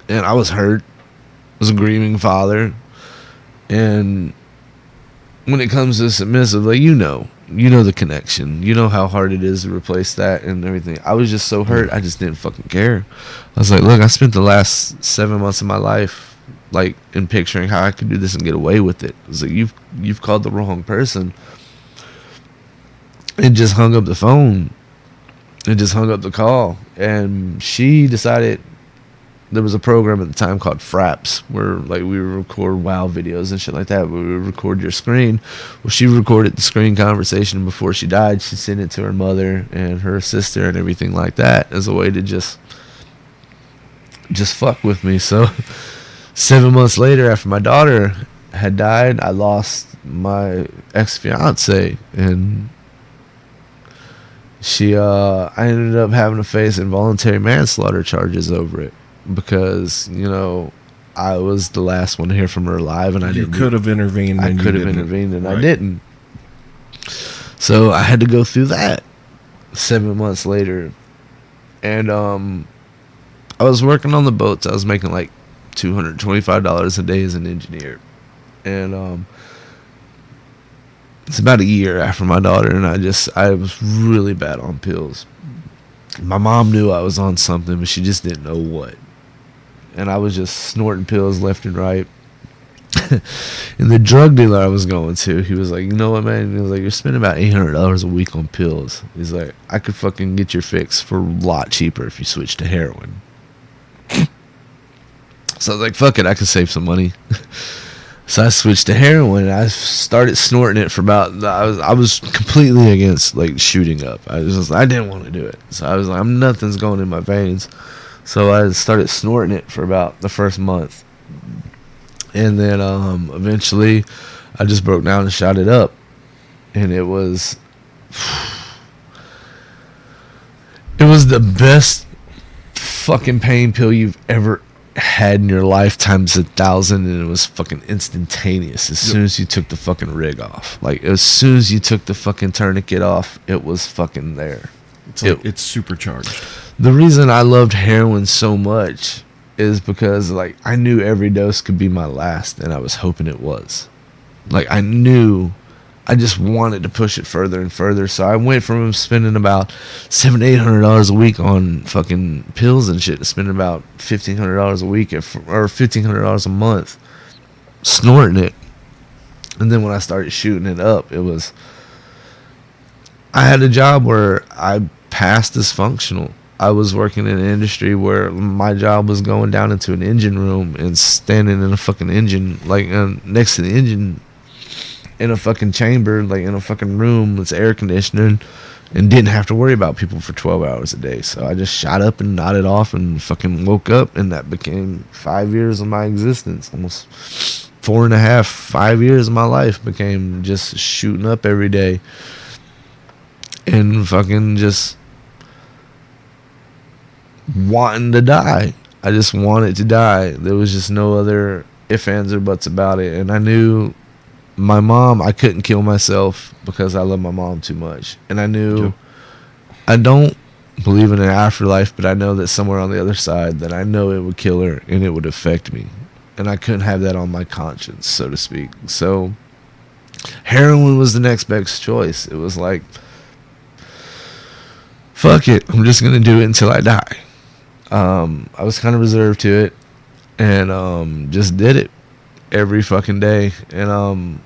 S4: And I was hurt. I was a grieving father. And when it comes to submissive, like, you know the connection. You know how hard it is to replace that and everything. I was just so hurt. I just didn't fucking care. I was like, look, I spent the last 7 months of my life like in picturing how I could do this and get away with it. It's like, you've called the wrong person. And just hung up the phone. And just hung up the call. And she decided, there was a program at the time called Fraps, where like we would record WoW videos and shit like that. We would record your screen. Well, she recorded the screen conversation before she died. She sent it to her mother and her sister and everything like that as a way to just fuck with me. So 7 months later, after my daughter had died, I lost my ex-fiance, and I ended up having to face involuntary manslaughter charges over it. Because, I was the last one to hear from her alive, and
S3: You could have intervened.
S4: I could have intervened, and I didn't. So I had to go through that 7 months later. And I was working on the boats. I was making like $225 a day as an engineer. And it's about a year after my daughter, and I was really bad on pills. My mom knew I was on something, but she just didn't know what. And I was just snorting pills left and right. And the drug dealer I was going to, he was like, you know what, man? He was like, you're spending about $800 a week on pills. He's like, I could fucking get your fix for a lot cheaper if you switch to heroin. So I was like, fuck it, I could save some money. So I switched to heroin, and I started snorting it for about, I was completely against like shooting up. I didn't want to do it. So I was like, nothing's going in my veins. So I started snorting it for about the first month. And then eventually I just broke down and shot it up. And it was the best fucking pain pill you've ever had in your life times 1,000, and it was fucking instantaneous as soon as you took the fucking rig off. Like, as soon as you took the fucking tourniquet off, it was fucking there.
S3: It's supercharged.
S4: The reason I loved heroin so much is because, like, I knew every dose could be my last, and I was hoping it was. Like, I just wanted to push it further and further. So I went from spending about $700-800 a week on fucking pills and shit to spending about $1,500 a week or $1,500 a month snorting it. And then when I started shooting it up, I had a job where I passed as functional. I was working in an industry where my job was going down into an engine room and standing in a fucking engine, like next to the engine, in a fucking chamber, like in a fucking room that's air conditioned, and didn't have to worry about people for 12 hours a day. So I just shot up and nodded off and fucking woke up, and that became 5 years of my existence. Almost 4.5, 5 years of my life became just shooting up every day and fucking just wanting to die. I just wanted to die. There was just no other ifs, ands, or buts about it. And I knew my mom, I couldn't kill myself because I love my mom too much. And I knew, I don't believe in an afterlife, but I know that somewhere on the other side that I know it would kill her and it would affect me. And I couldn't have that on my conscience, so to speak. So heroin was the next best choice. It was like, fuck it, I'm just going to do it until I die. I was kind of reserved to it, and just did it every fucking day. And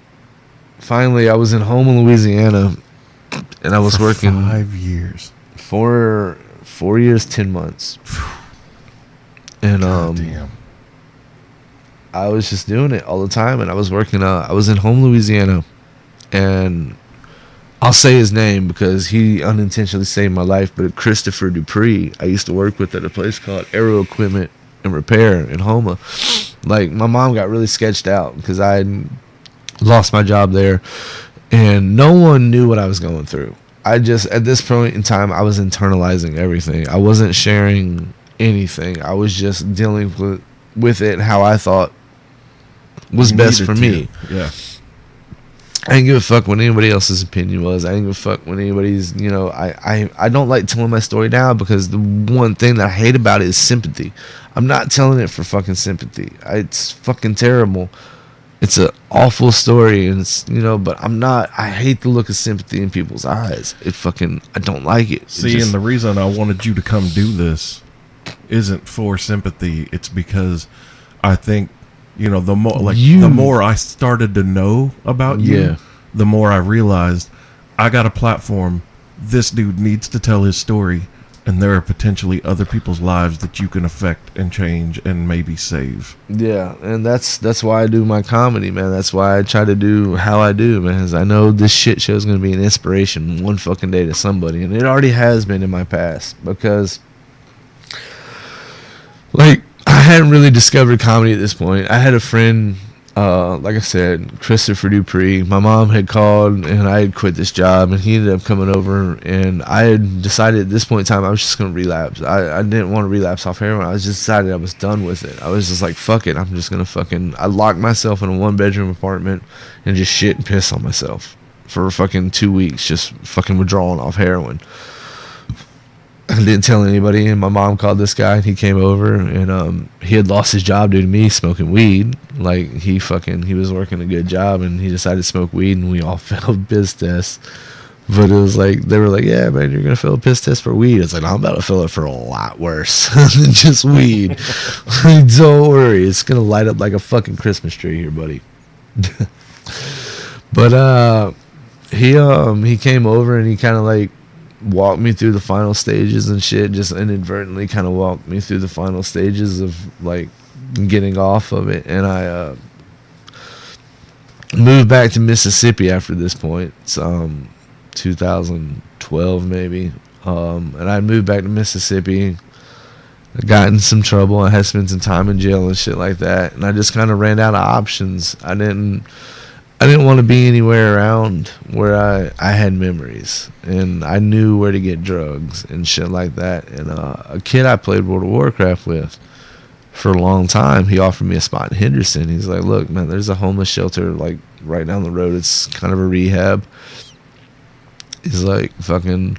S4: finally, I was in Houma, Louisiana, and I was working
S3: 5 years.
S4: 4 years, 10 months. And
S3: damn.
S4: I was just doing it all the time, and I was working. I was in Houma, Louisiana, and I'll say his name because he unintentionally saved my life. But Christopher Dupree, I used to work with at a place called Aero Equipment and Repair in Houma. Like, my mom got really sketched out because I Lost my job there, and no one knew what I was going through. I just, at this point in time, I was internalizing everything. I wasn't sharing anything. I was just dealing with it how I thought was best for me.
S3: Yeah.
S4: I didn't give a fuck what anybody else's opinion was. I didn't give a fuck when anybody's, I don't like telling my story now, because the one thing that I hate about it is sympathy. I'm not telling it for fucking sympathy. It's fucking terrible. It's an awful story, and it's, but I hate the look of sympathy in people's eyes. I don't like it.
S3: See, and the reason I wanted you to come do this isn't for sympathy. It's because I think, the more I started to know about you, the more I realized I got a platform. This dude needs to tell his story, and there are potentially other people's lives that you can affect and change and maybe save.
S4: Yeah, and that's why I do my comedy, man. That's why I try to do how I do, man. Because I know this shit show is going to be an inspiration one fucking day to somebody, and it already has been in my past. Because, I hadn't really discovered comedy at this point. I had a friend, like I said, Christopher Dupree. My mom had called, and I had quit this job, and he ended up coming over, and I had decided at this point in time I was just going to relapse. I didn't want to relapse off heroin. I was just decided I was done with it. I was just like, fuck it. I'm just going to I locked myself in a 1-bedroom apartment and just shit and piss on myself for fucking 2 weeks, just fucking withdrawing off heroin. I didn't tell anybody, and my mom called this guy, and he came over, and he had lost his job due to me smoking weed. He was working a good job, and he decided to smoke weed, and we all failed piss tests. But it was they were like, yeah, man, you're gonna fail a piss test for weed. It's I'm about to fail it for a lot worse than just weed. Don't worry, it's gonna light up like a fucking Christmas tree here, buddy. But he came over, and he kind of walked me through the final stages and shit, just inadvertently kind of walked me through the final stages of getting off of it. And I moved back to Mississippi after this point. It's 2012 maybe, and I moved back to Mississippi. I got in some trouble. I had spent some time in jail and shit like that, and I just kind of ran out of options. I didn't want to be anywhere around where I had memories, and I knew where to get drugs and shit like that. And a kid I played World of Warcraft with for a long time, he offered me a spot in Henderson. He's like, look, man, there's a homeless shelter right down the road. It's kind of a rehab. He's like, fucking,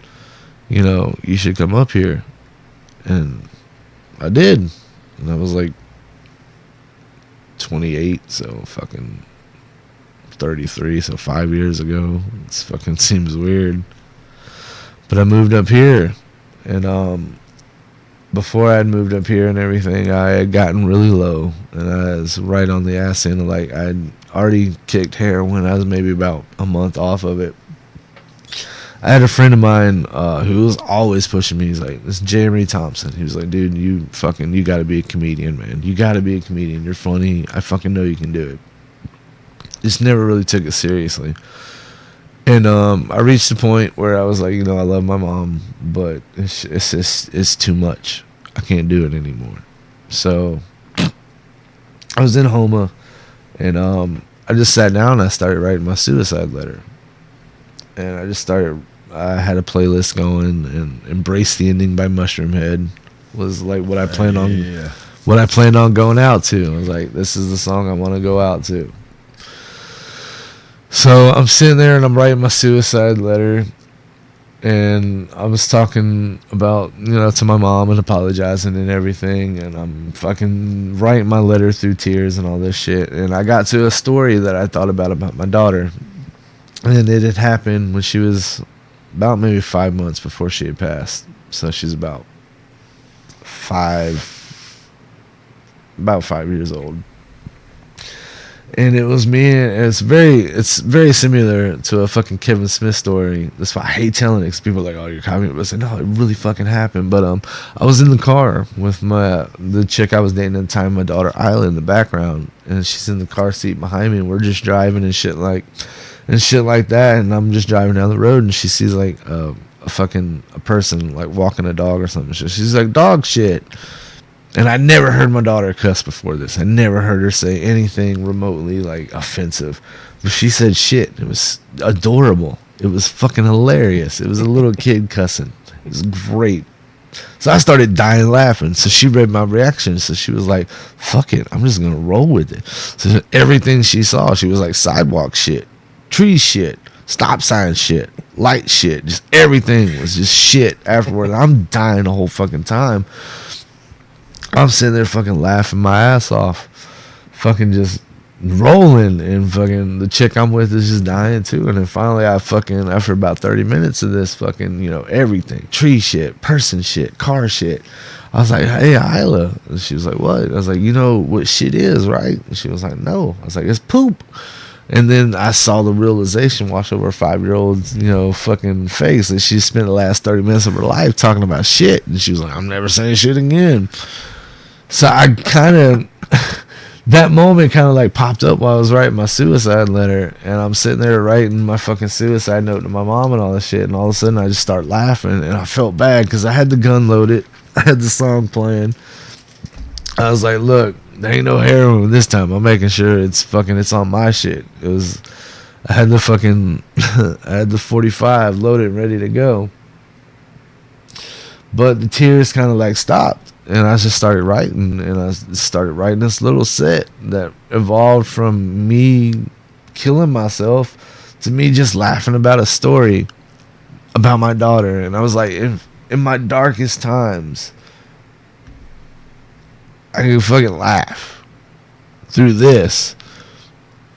S4: you should come up here. And I did. And I was 28, so fucking 33, so 5 years ago. It fucking seems weird. But I moved up here, and before I had moved up here and everything, I had gotten really low, and I was right on the ass end. I had already kicked heroin. I was maybe about a month off of it. I had a friend of mine who was always pushing me. He's like, this is Jeremy Thompson. He was like, dude, you got to be a comedian, man. You got to be a comedian. You're funny. I fucking know you can do it. Just never really took it seriously. And I reached the point where I was like, I love my mom, but it's too much. I can't do it anymore. So I was in Homa, and I just sat down and I started writing my suicide letter. And I had a playlist going, and Embrace the Ending by Mushroom Head was what I planned on going out to. I was like, this is the song I want to go out to. So I'm sitting there and I'm writing my suicide letter, and I was talking about, to my mom and apologizing and everything, and I'm fucking writing my letter through tears and all this shit. And I got to a story that I thought about my daughter, and it had happened when she was about maybe 5 months before she had passed. So she's about 5 years old. And it was me, and it's very similar to a fucking Kevin Smith story. That's why I hate telling it, because people are like, oh, you're copying it. But I said, no, it really fucking happened. But I was in the car with the chick I was dating at the time, my daughter Isla, in the background, and she's in the car seat behind me, and we're just driving and shit like that. And I'm just driving down the road, and she sees a person walking a dog or something. She's like, dog shit. And I never heard my daughter cuss before this. I never heard her say anything remotely like offensive. But she said shit. It was adorable. It was fucking hilarious. It was a little kid cussing. It was great. So I started dying laughing. So she read my reaction. So she was like, fuck it. I'm just going to roll with it. So everything she saw, she was like sidewalk shit, tree shit, stop sign shit, light shit. Just everything was just shit afterward. I'm dying the whole fucking time. I'm sitting there fucking laughing my ass off. Fucking just rolling, and fucking the chick I'm with is just dying too. And then finally I fucking, after about 30 minutes of this fucking, you know, everything, tree shit, person shit, car shit, I was like, hey Isla, and she was like, what? I was like, you know what shit is, right? And she was like, no. I was like, it's poop. And then I saw the realization wash over a 5-year-old's, you know, fucking face, that she spent the last 30 minutes of her life talking about shit, and she was like, I'm never saying shit again. So I kind of that moment kind of like popped up while I was writing my suicide letter, and I'm sitting there writing my fucking suicide note to my mom and all this shit, and all of a sudden I just start laughing, and I felt bad because I had the gun loaded, I had the song playing. I was like, look, there ain't no heroin this time. I'm making sure it's on my shit. It was, I had the fucking, I had the 45 loaded and ready to go. But the tears kind of like stopped, and I just started writing, and I started writing this little set that evolved from me killing myself to me just laughing about a story about my daughter. And I was like, in my darkest times, I can fucking laugh through this.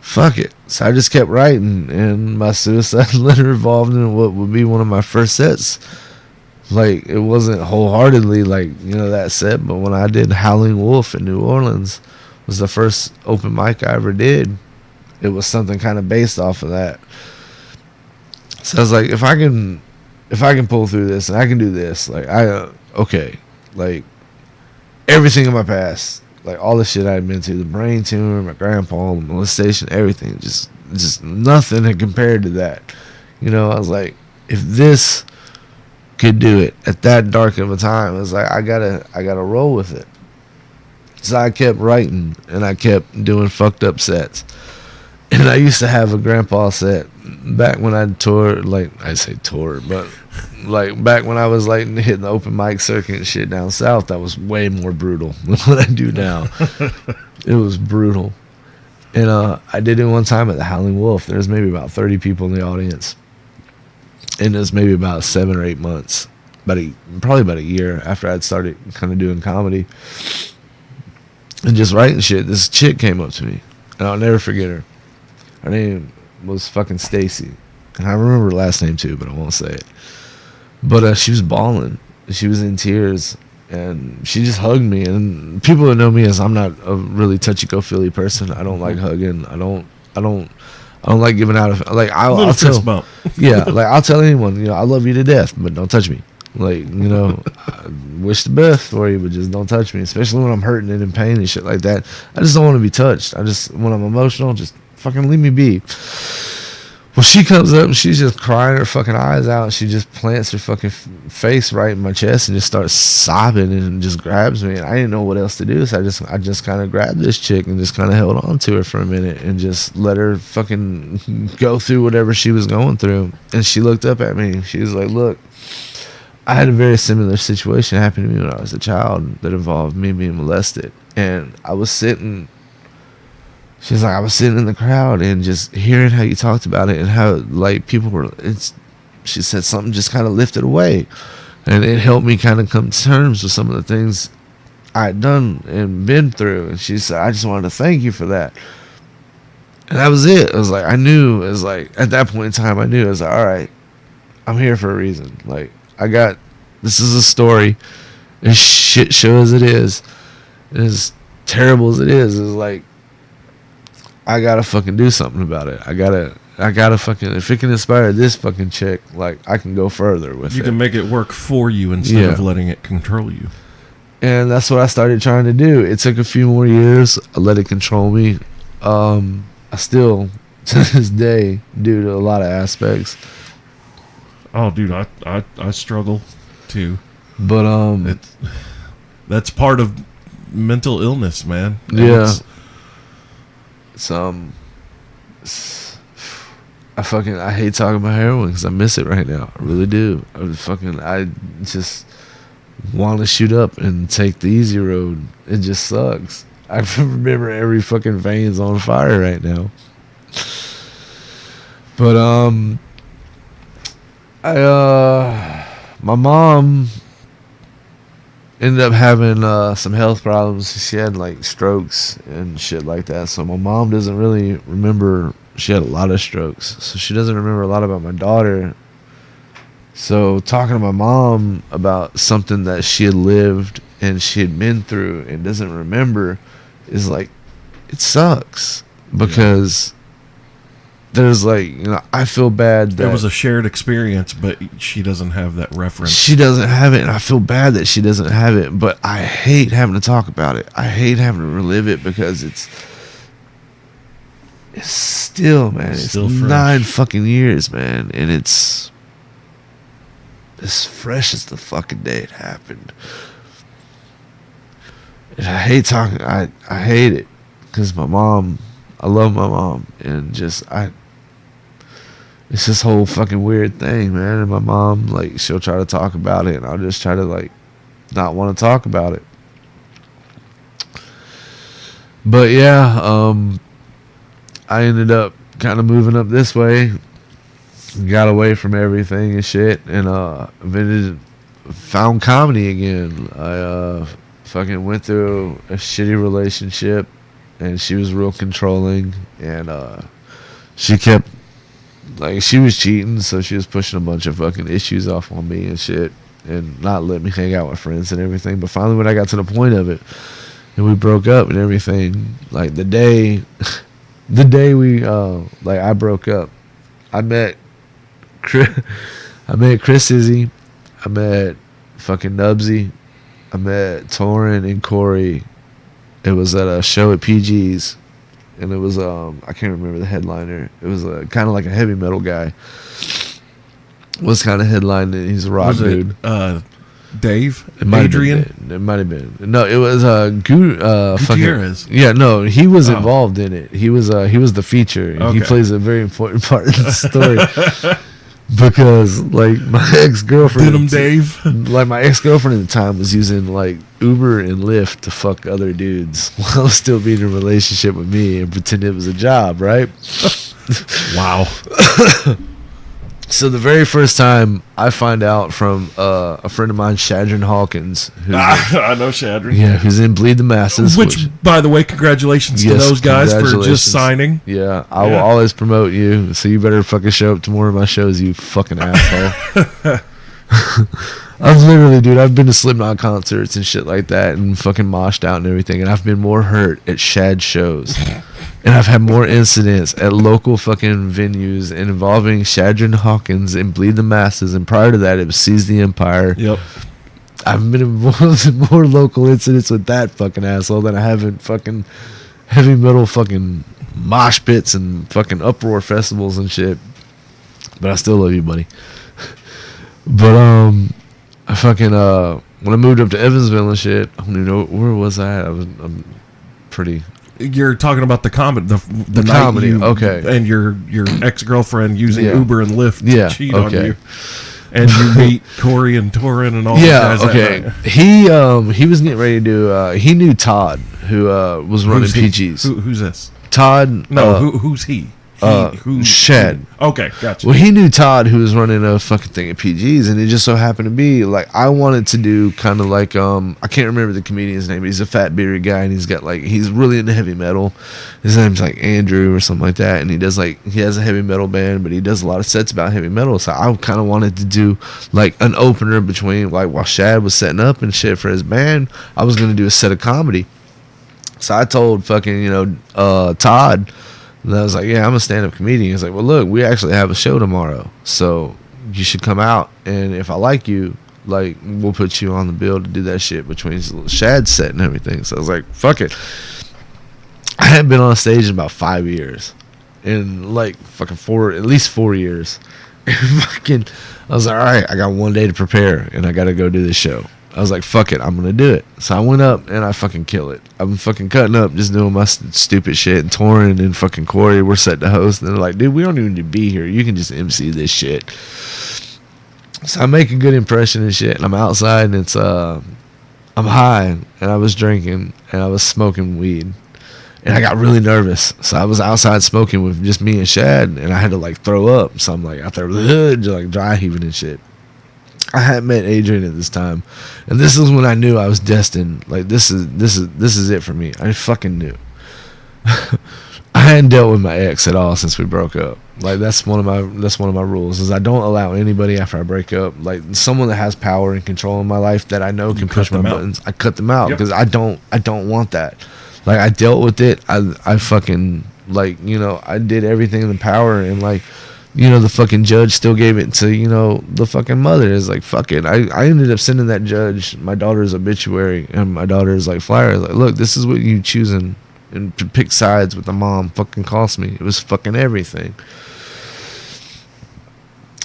S4: Fuck it. So I just kept writing, and my suicide letter evolved into what would be one of my first sets. Like, it wasn't wholeheartedly like, you know, that set, but when I did Howling Wolf in New Orleans, was the first open mic I ever did. It was something kind of based off of that. So I was like, if I can pull through this and I can do this, like, okay, like, everything in my past, like all the shit I'd been to, the brain tumor, my grandpa, the molestation, everything, just nothing had compared to that. You know, I was like, if this could do it at that dark of a time, it was like, I gotta roll with it. So I kept writing, and I kept doing fucked up sets. And I used to have a grandpa set back when I toured, like, I say tour, but like back when I was like hitting the open mic circuit and shit down south, that was way more brutal than what I do now. It was brutal. And I did it one time at the Howling Wolf. There was maybe about 30 people in the audience. And it was maybe about 7 or 8 months, probably about a year after I'd started kind of doing comedy and just writing shit. This chick came up to me, and I'll never forget her. Her name was fucking Stacy, and I remember her last name too, but I won't say it. But she was bawling. She was in tears, and she just hugged me. And people that know me as I'm not a really touchy-go-feely person. I don't like hugging. I don't like giving out of, like, I'll tell bump. Yeah, like, I'll tell anyone, you know, I love you to death, but don't touch me. Like, you know, I wish the best for you, but just don't touch me, especially when I'm hurting and in pain and shit like that. I just don't want to be touched. When I'm emotional, just fucking leave me be. Well, she comes up and she's just crying her fucking eyes out, and she just plants her fucking face right in my chest and just starts sobbing and just grabs me. And I didn't know what else to do, so I just kind of grabbed this chick and just kind of held on to her for a minute and just let her fucking go through whatever she was going through. And she looked up at me and she was like, look, I had a very similar situation happen to me when I was a child that involved me being molested. And I was sitting in the crowd and just hearing how you talked about it and how, like, people were, she said something just kind of lifted away. And it helped me kind of come to terms with some of the things I'd done and been through. And she said, I just wanted to thank you for that. And that was it. It was like, I knew, it was like, at that point in time, I knew, it was like, all right, I'm here for a reason. Like, this is a story, as shit show as it is, as terrible as it is like, I gotta fucking do something about it. I gotta fucking, if it can inspire this fucking chick, like, I can go further with it.
S3: You can make it work for you instead of letting it control you.
S4: And that's what I started trying to do. It took a few more years. I let it control me. I still, to this day, do to a lot of aspects.
S3: Oh, dude, I struggle too.
S4: But
S3: that's part of mental illness, man. And
S4: Yeah. I hate talking about heroin because I miss it right now. I really do. I just want to shoot up and take the easy road. It just sucks. I remember every fucking vein's on fire right now. But my mom ended up having some health problems. She had like strokes and shit like that. So my mom doesn't really remember. She had a lot of strokes, so she doesn't remember a lot about my daughter. So talking to my mom about something that she had lived and she had been through and doesn't remember is like, it sucks because there's like, you know, I feel bad that
S3: it was a shared experience, but she doesn't have that reference.
S4: She doesn't have it, and I feel bad that she doesn't have it, but I hate having to talk about it. I hate having to relive it because it's still, man, it's
S3: still fresh.
S4: 9 fucking years, man, and it's as fresh as the fucking day it happened. And I hate talking. I hate it because my mom. I love my mom, and it's this whole fucking weird thing, man. And my mom, like, she'll try to talk about it, and I'll just try to like not want to talk about it. But yeah, I ended up kind of moving up this way, got away from everything and shit, and found comedy again. I fucking went through a shitty relationship, and she was real controlling, and she kept, like, she was cheating, so she was pushing a bunch of fucking issues off on me and shit, and not letting me hang out with friends and everything. But finally, when I got to the point of it, and we broke up and everything, like the day we like I broke up, I met Chris Izzy, I met fucking Nubsy, I met Torin and Corey. It was at a show at PG's, and it was I can't remember the headliner. It was kind of like a heavy metal guy. Was kind of headlining. He's a rock dude.
S3: Dave?
S4: Adrian? It might have been. No, it was
S3: Gutierrez.
S4: Yeah, no, he was involved in it. He was the feature. And he plays a very important part in the story. Because, like, my ex-girlfriend...
S3: Denim Dave?
S4: Like, my ex-girlfriend at the time was using, like, Uber and Lyft to fuck other dudes while still being in a relationship with me and pretend it was a job, right?
S3: Wow.
S4: So the very first time I find out from a friend of mine, Shadron Hawkins,
S3: I know Shadron.
S4: Yeah, who's in Bleed the Masses.
S3: Which, by the way, congratulations to those guys for just signing.
S4: Yeah, I will always promote you, so you better fucking show up to more of my shows, you fucking asshole. I've been to Slipknot concerts and shit like that and fucking moshed out and everything, and I've been more hurt at Shad shows. And I've had more incidents at local fucking venues involving Shadron Hawkins and Bleed the Masses, and prior to that it was Seize the Empire.
S3: Yep.
S4: I've been involved in more local incidents with that fucking asshole than I have in fucking heavy metal fucking mosh pits and fucking uproar festivals and shit. But I still love you, buddy. But I fucking when I moved up to Evansville and shit, I don't even know where was I at. I'm pretty.
S3: You're talking about the comedy, the
S4: comedy,
S3: okay, and your ex-girlfriend using Uber and Lyft to cheat on you, and you meet Corey and Torin and all those guys.
S4: Okay, he was getting ready to do. He knew Todd, who was running PG's.
S3: Who's this?
S4: Todd.
S3: No, who's he?
S4: Shad.
S3: Okay, gotcha.
S4: Well, he knew Todd, who was running a fucking thing at PG's, and it just so happened to be like I wanted to do kind of like I can't remember the comedian's name, but he's a fat bearded guy, and he's really into heavy metal. His name's like Andrew or something like that, and he has a heavy metal band, but he does a lot of sets about heavy metal. So I kind of wanted to do like an opener between, like, while Shad was setting up and shit for his band, I was gonna do a set of comedy. So I told fucking Todd. And I was like, yeah, I'm a stand-up comedian. He's like, well, look, we actually have a show tomorrow, so you should come out, and if I like you, like, we'll put you on the bill to do that shit between Shad's set and everything. So I was like, fuck it. I hadn't been on stage in about 5 years, in like fucking at least 4 years. And fucking, I was like, all right, I got one day to prepare, and I got to go do this show. I was like, fuck it, I'm gonna do it. So I went up and I fucking kill it. I'm fucking cutting up, just doing my stupid shit. And Torin and fucking Corey were set to host, and they're like, dude, we don't even need to be here. You can just MC this shit. So I make a good impression and shit. And I'm outside, and it's I'm high, and I was drinking, and I was smoking weed. And I got really nervous. So I was outside smoking with just me and Shad, and I had to like throw up. So I'm like out there just like dry heaving and shit. I hadn't met Adrian at this time. And this is when I knew I was destined. Like this is it for me. I fucking knew. I hadn't dealt with my ex at all since we broke up. Like that's one of my rules is I don't allow anybody after I break up, like someone that has power and control in my life that I know can push my buttons. I cut them out because I don't want that. Like I dealt with it. I fucking like, you know, I did everything in the power, and like, you know, the fucking judge still gave it to, you know, the fucking mother. Is like, fuck it. I ended up sending that judge my daughter's obituary and my daughter's like flyer. Like, look, this is what you choosing, and to pick sides with the mom fucking cost me. It was fucking everything.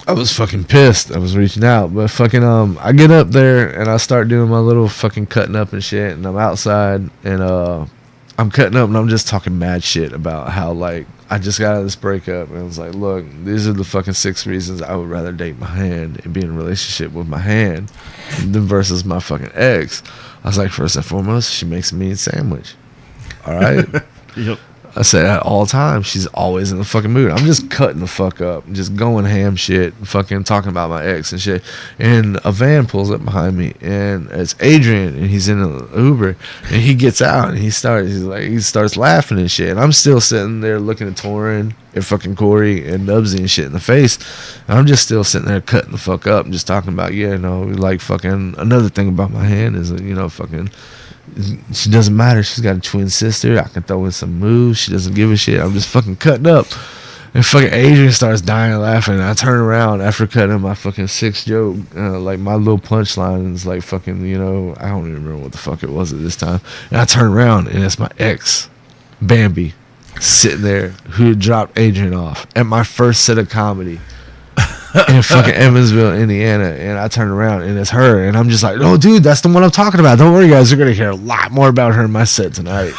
S4: I was fucking pissed. I was reaching out, but fucking I get up there and I start doing my little fucking cutting up and shit, and I'm outside and I'm cutting up and I'm just talking mad shit about how like I just got out of this breakup, and I was like, look, these are the fucking 6 reasons I would rather date my hand and be in a relationship with my hand than versus my fucking ex. I was like, first and foremost, she makes a mean sandwich. All right.
S3: Yep.
S4: I say that all the time. She's always in the fucking mood. I'm just cutting the fuck up, just going ham shit, fucking talking about my ex and shit. And a van pulls up behind me, and it's Adrian, and he's in an Uber, and he gets out and he starts laughing and shit. And I'm still sitting there looking at Torin and fucking Corey and Nubsy and shit in the face. And I'm just still sitting there cutting the fuck up and just talking about, yeah, no, like fucking another thing about my hand is, you know, fucking. She doesn't matter. She's got a twin sister. I can throw in some moves. She doesn't give a shit. I'm just fucking cutting up. And fucking Adrian starts dying laughing. And I turn around after cutting my fucking 6th joke. Like my little punchline is like fucking, you know, I don't even remember what the fuck it was at this time. And I turn around and it's my ex, Bambi, sitting there who had dropped Adrian off at my first set of comedy. In fucking Evansville, Indiana, and I turn around and it's her, and I'm just like, oh dude, that's the one I'm talking about. Don't worry guys, you're gonna hear a lot more about her in my set tonight.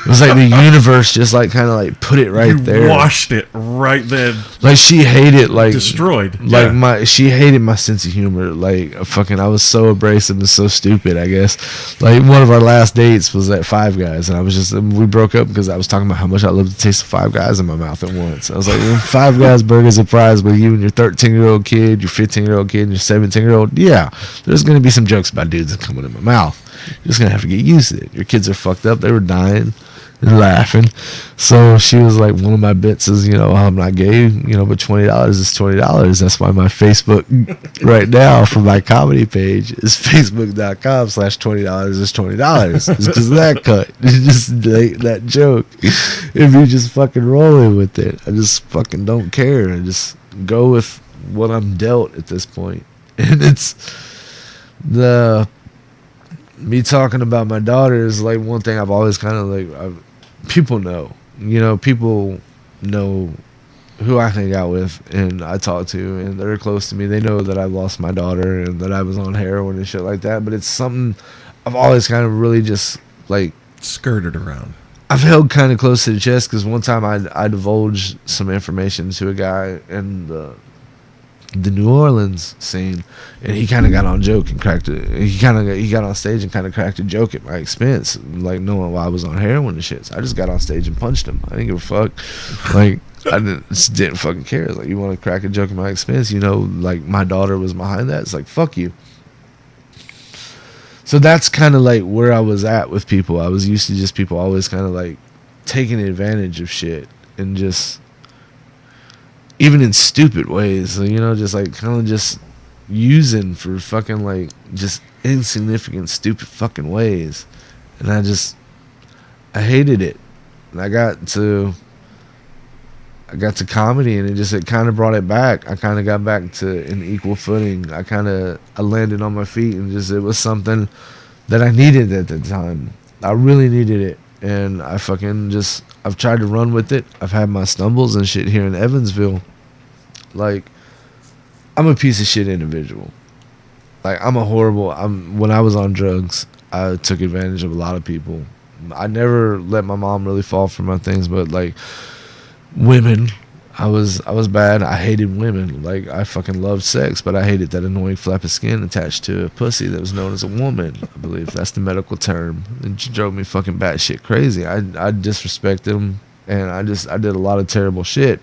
S4: It was like the universe just like kind of like put it right there.
S3: Washed it right then.
S4: Like she hated like
S3: destroyed.
S4: Like she hated my sense of humor. Like fucking I was so abrasive and so stupid, I guess. Like one of our last dates was at Five Guys, and we broke up because I was talking about how much I love the taste of Five Guys in my mouth at once. I was like, when Five Guys burgers and fries with you and your 13-year-old kid, your 15-year-old kid, and your 17-year-old, yeah, there's gonna be some jokes about dudes that coming in my mouth. You're just gonna have to get used to it. Your kids are fucked up. They were dying and laughing. So she was like, one of my bits is, you know, I'm not gay, you know, but $20 is $20. That's why my Facebook right now for my comedy page is facebook.com/$20 is $20. It's because of that cut. It's just like, that joke. If you just fucking rolling with it, I just fucking don't care. I just go with what I'm dealt at this point. And it's me talking about my daughter is like one thing I've always kind of like, people know, you know, people know who I hang out with and I talk to, and they're close to me. They know that I lost my daughter and that I was on heroin and shit like that, but it's something I've always kind of really just like
S3: skirted around.
S4: I've held kind of close to the chest because one time I divulged some information to a guy in the New Orleans scene, and he kind of got on joke and cracked it. He got on stage and kind of cracked a joke at my expense, like knowing why I was on heroin and shit. So I just got on stage and punched him. I didn't give a fuck. Like I didn't fucking care. It's like, you want to crack a joke at my expense? You know, like my daughter was behind that. It's like, fuck you. So that's kind of like where I was at with people. I was used to just people always kind of like taking advantage of shit and just. Even in stupid ways, so, you know, just like kind of just using for fucking like just insignificant, stupid fucking ways. And I hated it. And I got to comedy, and it kind of brought it back. I kind of got back to an equal footing. I landed on my feet, and it was something that I needed at the time. I really needed it. And I've tried to run with it. I've had my stumbles and shit here in Evansville. Like, I'm a piece of shit individual. Like, when I was on drugs, I took advantage of a lot of people. I never let my mom really fall for my things, but like women, I was bad. I hated women. Like, I fucking loved sex, but I hated that annoying flap of skin attached to a pussy that was known as a woman. I believe that's the medical term. It drove me fucking batshit crazy. I disrespected them, and I did a lot of terrible shit.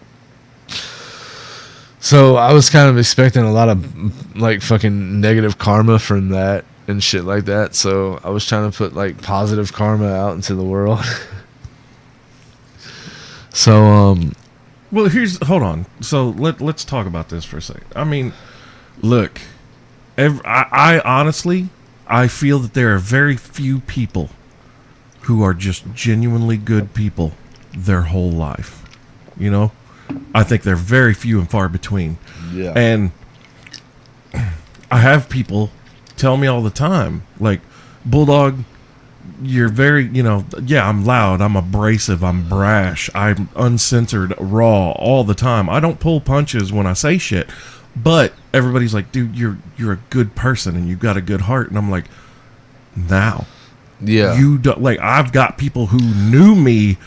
S4: So I was kind of expecting a lot of like fucking negative karma from that and shit like that. So I was trying to put like positive karma out into the world. So
S3: well, hold on. So let's talk about this for a second. I mean, look, I honestly, I feel that there are very few people who are just genuinely good people their whole life. You know, I think they're very few and far between.
S4: Yeah.
S3: And I have people tell me all the time, like, Bulldog, you're very, yeah, I'm loud, I'm abrasive, I'm brash, I'm uncensored, raw all the time. I don't pull punches when I say shit, but everybody's like, dude, you're a good person and you've got a good heart. And I'm like, now,
S4: yeah,
S3: you don't, like, I've got people who knew me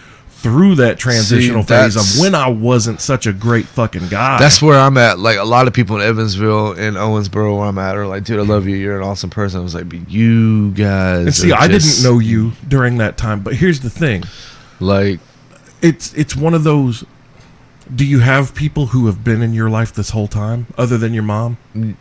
S3: through that transitional phase of when I wasn't such a great fucking guy.
S4: That's where I'm at. Like, a lot of people in Evansville and Owensboro where I'm at are like, dude, I love you, you're an awesome person. I was like, but you guys,
S3: and see, I didn't know you during that time, but here's the thing,
S4: like,
S3: it's one of those. Do you have people who have been in your life this whole time other than your mom,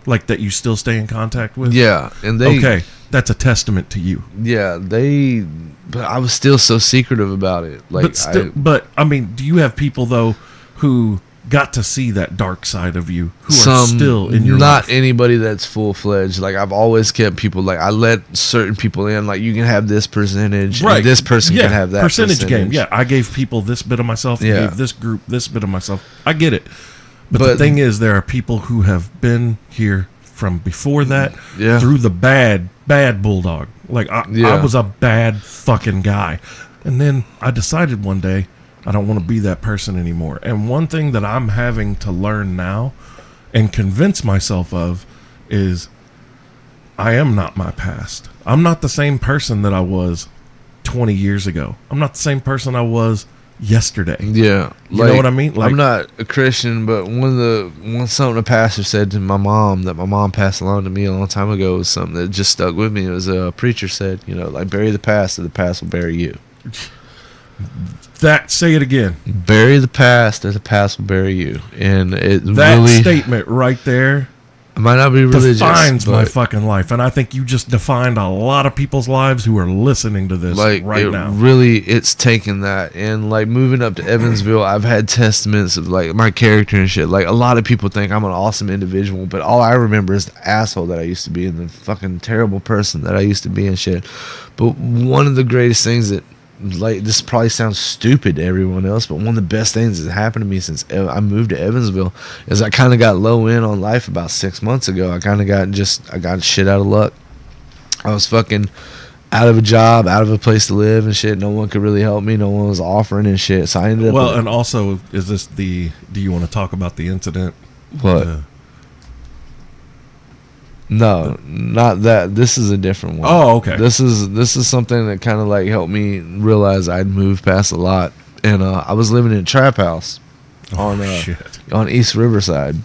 S3: like, that you still stay in contact with?
S4: Yeah. And
S3: okay, that's a testament to you.
S4: Yeah, but I was still so secretive about it. Like,
S3: but I mean, do you have people though who got to see that dark side of you who are still in your
S4: not
S3: life?
S4: Anybody that's full-fledged. Like, I've always kept people, like, I let certain people in, like, you can have this percentage,
S3: right,
S4: and this person can have that
S3: percentage game. Yeah, I gave people this bit of myself, I gave this group this bit of myself. I get it, but the thing is, there are people who have been here from before that, through the bad Bulldog. Like, I was a bad fucking guy, and then I decided one day I don't want to be that person anymore. And one thing that I'm having to learn now and convince myself of is I am not my past. I'm not the same person that I was 20 years ago. I'm not the same person I was yesterday.
S4: Yeah.
S3: You know what I mean? Like,
S4: I'm not a Christian, but something a pastor said to my mom that my mom passed along to me a long time ago was something that just stuck with me. It was a preacher said, like, bury the past, or the past will bury you.
S3: Say it again.
S4: Bury the past, or the past will bury you. And
S3: that really, statement right there,
S4: I might not be religious,
S3: defines my fucking life, and I think you just defined a lot of people's lives who are listening to this right now.
S4: Really, it's taken that, and like, moving up to Evansville, I've had testaments of like my character and shit. Like, a lot of people think I'm an awesome individual, but all I remember is the asshole that I used to be and the fucking terrible person that I used to be and shit. But one of the greatest things that, like, this probably sounds stupid to everyone else, but one of the best things that's happened to me since I moved to Evansville is I kind of got low in on life about 6 months ago. I got shit out of luck. I was fucking out of a job, out of a place to live and shit. No one could really help me. No one was offering and shit. So I ended up.
S3: Well, and also, is this do you want to talk about the incident?
S4: What? No, not that. This is a different one.
S3: Oh, okay.
S4: This is something that kind of like helped me realize I'd moved past a lot, and I was living in a trap house on East Riverside,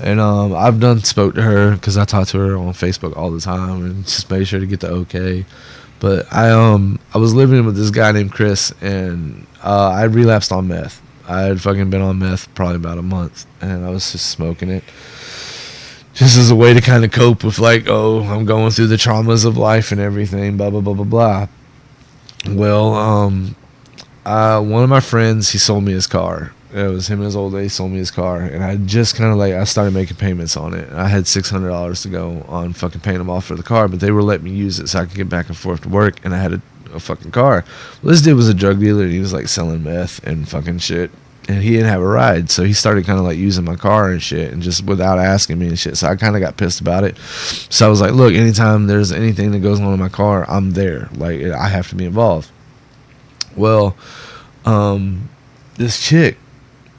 S4: and I've spoke to her because I talk to her on Facebook all the time and just made sure to get the okay. But I was living with this guy named Chris, and I relapsed on meth. I had fucking been on meth probably about a month, and I was just smoking it. Just as a way to kind of cope with, like, I'm going through the traumas of life and everything, blah, blah, blah, blah, blah. Well, one of my friends, he sold me his car. It was him and his old lady sold me his car. And I just kind of, like, I started making payments on it. I had $600 to go on fucking paying them off for the car, but they were letting me use it so I could get back and forth to work, and I had a fucking car. Well, this dude was a drug dealer, and he was, like, selling meth and fucking shit. And he didn't have a ride, so he started kind of like using my car and shit, and just without asking me and shit. So I kind of got pissed about it. So I was like, look, anytime there's anything that goes on in my car, I'm there. Like, I have to be involved. Well, this chick,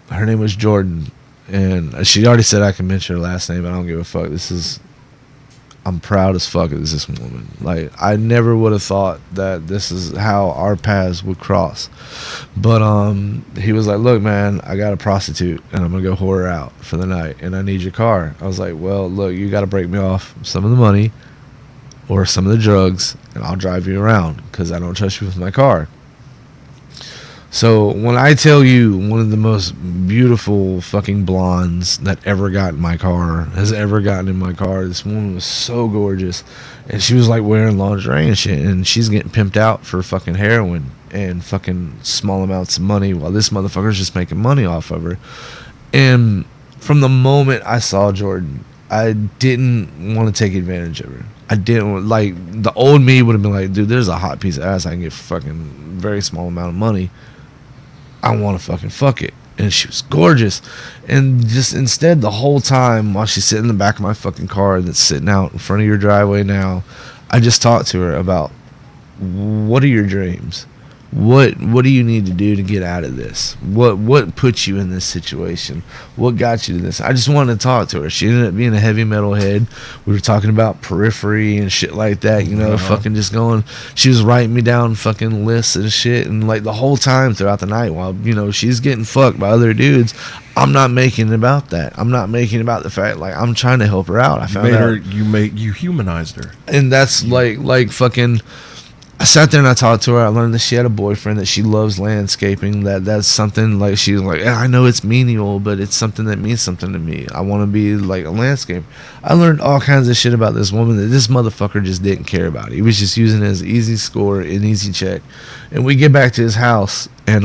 S4: her name was Jordan, and she already said I can mention her last name. I don't give a fuck. This is I'm proud as fuck of this woman. Like, I never would have thought that this is how our paths would cross. But he was like, look, man, I got a prostitute and I'm gonna go whore her out for the night and I need your car. I was like, well, look, you got to break me off some of the money or some of the drugs and I'll drive you around because I don't trust you with my car. So when I tell you one of the most beautiful fucking blondes that ever got in my car, has ever gotten in my car, this woman was so gorgeous. And she was like wearing lingerie and shit. And she's getting pimped out for fucking heroin and fucking small amounts of money while this motherfucker's just making money off of her. And from the moment I saw Jordan, I didn't want to take advantage of her. I didn't, like, the old me would have been like, dude, there's a hot piece of ass I can get for fucking very small amount of money. I want to fucking fuck it. And she was gorgeous. And just instead, the whole time while she's sitting in the back of my fucking car that's sitting out in front of your driveway now, I just talked to her about, what are your dreams? What do you need to do to get out of this? What put you in this situation? What got you to this? I just wanted to talk to her. She ended up being a heavy metal head. We were talking about Periphery and shit like that, you know, fucking just going. She was writing me down fucking lists and shit, and like the whole time throughout the night while, you know, she's getting fucked by other dudes, I'm not making it about that. I'm not making it about the fact, like, I'm trying to help her out. I found out
S3: you humanized her.
S4: And that's like fucking, I sat there and I talked to her. I learned that she had a boyfriend, that she loves landscaping, that's something, like, she's like, yeah, I know it's menial, but it's something that means something to me. I want to be like a landscaper. I learned all kinds of shit about this woman that this motherfucker just didn't care about. He was just using it as an easy score, an easy check. And we get back to his house, and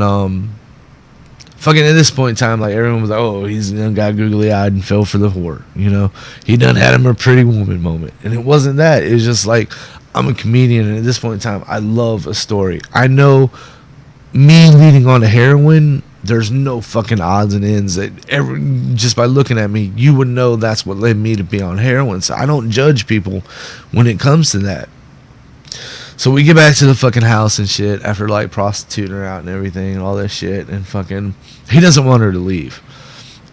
S4: fucking at this point in time, like, everyone was like, oh, he's done got googly eyed and fell for the whore, you know, he done had him a pretty woman moment. And it wasn't that. It was just like, I'm a comedian, and at this point in time, I love a story. I know me leading on to heroin, there's no fucking odds and ends that just by looking at me, you would know that's what led me to be on heroin. So I don't judge people when it comes to that. So we get back to the fucking house and shit after, like, prostituting her out and everything and all that shit, and fucking, he doesn't want her to leave.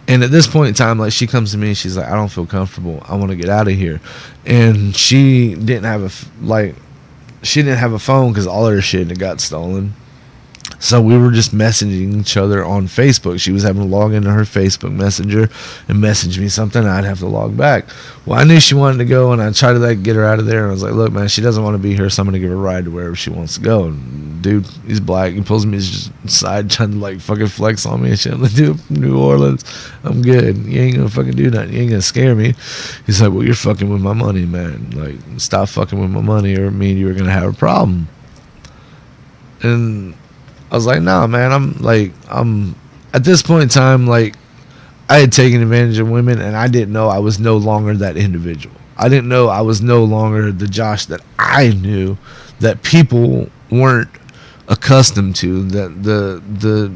S4: And at this point in time, like, she comes to me and she's like, I don't feel comfortable. I want to get out of here. And she didn't have a phone because all her shit had got stolen. So we were just messaging each other on Facebook. She was having to log into her Facebook Messenger and message me something. I'd have to log back. Well, I knew she wanted to go, and I tried to, like, get her out of there. And I was like, look, man, she doesn't want to be here, so I'm going to give her a ride to wherever she wants to go. And dude, he's black. He pulls me aside trying to, like, fucking flex on me and shit. I'm like, dude, New Orleans, I'm good. You ain't going to fucking do nothing. You ain't going to scare me. He's like, well, you're fucking with my money, man. Like, stop fucking with my money, or me and you are going to have a problem. And I was like, nah, man, I'm at this point in time, like, I had taken advantage of women, and I didn't know I was no longer that individual. I didn't know I was no longer the Josh that I knew, that people weren't accustomed to, that the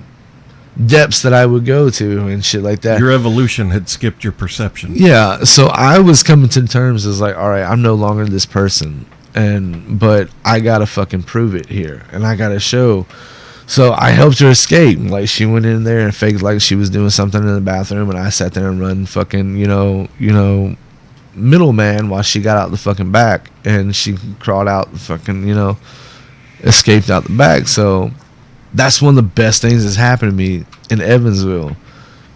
S4: depths that I would go to and shit like that.
S3: Your evolution had skipped your perception.
S4: Yeah, so I was coming to terms as like, all right, I'm no longer this person, but I gotta fucking prove it here, and I gotta show. So I helped her escape. Like, she went in there and faked like she was doing something in the bathroom, and I sat there and run fucking, you know, middleman while she got out the fucking back, and she crawled out the fucking, you know, escaped out the back. So that's one of the best things that's happened to me in Evansville,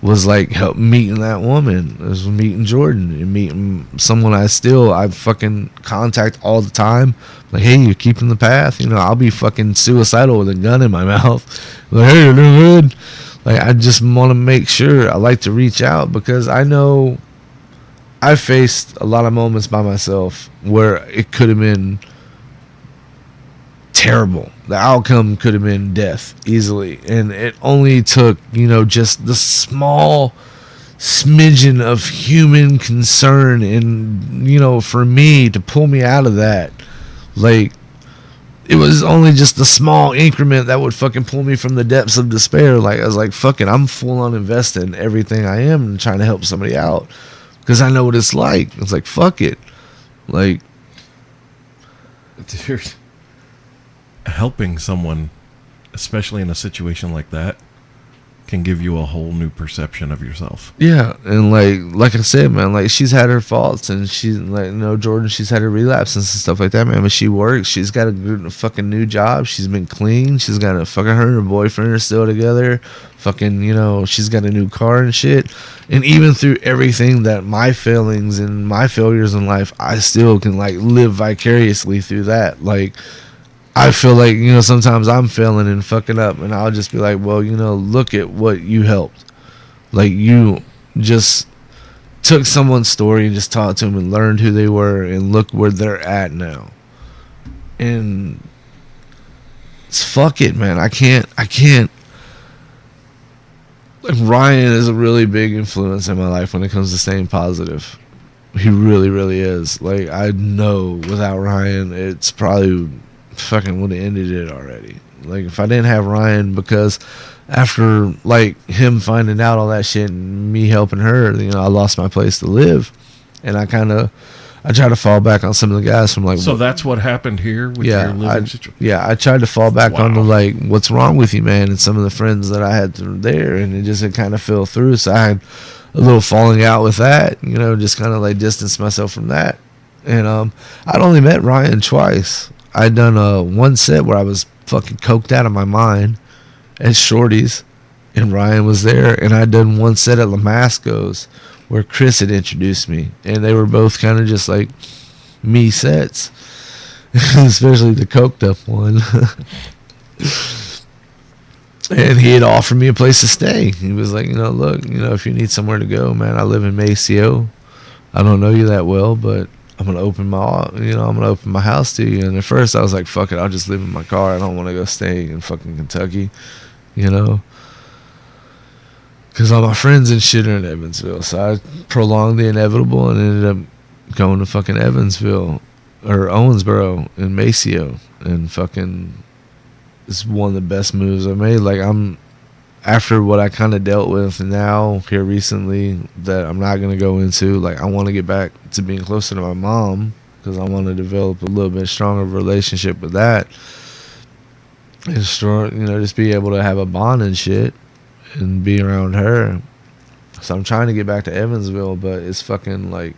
S4: was like help meeting that woman. It was meeting Jordan and meeting someone I fucking contact all the time. Like, hey, you're keeping the path. You know, I'll be fucking suicidal with a gun in my mouth. Like, hey, you're doing good. Like, I just want to make sure. I like to reach out because I know I faced a lot of moments by myself where it could have been terrible. The outcome could have been death easily, and it only took, you know, just the small smidgen of human concern, and, you know, for me to pull me out of that. Like, it was only just a small increment that would fucking pull me from the depths of despair. Like, I was like, fuck it, I'm full on invested in everything I am and trying to help somebody out because I know what it's like. It's like, fuck it. Like,
S3: dude, helping someone, especially in a situation like that, can give you a whole new perception of yourself.
S4: Yeah, and like I said, man, like she's had her faults, and she's like, Jordan, she's had her relapses and stuff like that, man. But she works. She's got a good fucking new job. She's been clean. She's got a fucking, her and her boyfriend are still together. Fucking, she's got a new car and shit. And even through everything that my failings and my failures in life, I still can like live vicariously through that. Like, I feel like, sometimes I'm failing and fucking up, and I'll just be like, well, look at what you helped. Like, you just took someone's story and just talked to them and learned who they were, and look where they're at now. And fuck it, man. I can't. Like, Ryan is a really big influence in my life when it comes to staying positive. He really, really is. Like, I know without Ryan, it's probably fucking would have ended it already. Like, if I didn't have Ryan, because after like him finding out all that shit and me helping her, I lost my place to live, and I try to fall back on some of the guys from like.
S3: So that's what happened here with your living situation.
S4: Yeah, I tried to fall back on the like, what's wrong with you, man, and some of the friends that I had there, and it kind of fell through. So I had a little falling out with that, just kind of like distanced myself from that, and I'd only met Ryan twice. I'd done one set where I was fucking coked out of my mind at Shorty's, and Ryan was there, and I'd done one set at Lamasco's where Chris had introduced me, and they were both kind of just like me sets, especially the coked up one. And he had offered me a place to stay. He was like, look, if you need somewhere to go, man, I live in Maceo. I don't know you that well, but I'm gonna open my house to you. And at first I was like, fuck it, I'll just live in my car. I don't want to go stay in fucking Kentucky, because all my friends and shit are in Evansville. So I prolonged the inevitable and ended up going to fucking Evansville or Owensboro in Maceo, and fucking it's one of the best moves I made. Like, after what I kind of dealt with now here recently that I'm not going to go into, like, I want to get back to being closer to my mom because I want to develop a little bit stronger relationship with that. And just be able to have a bond and shit and be around her. So I'm trying to get back to Evansville, but it's fucking like,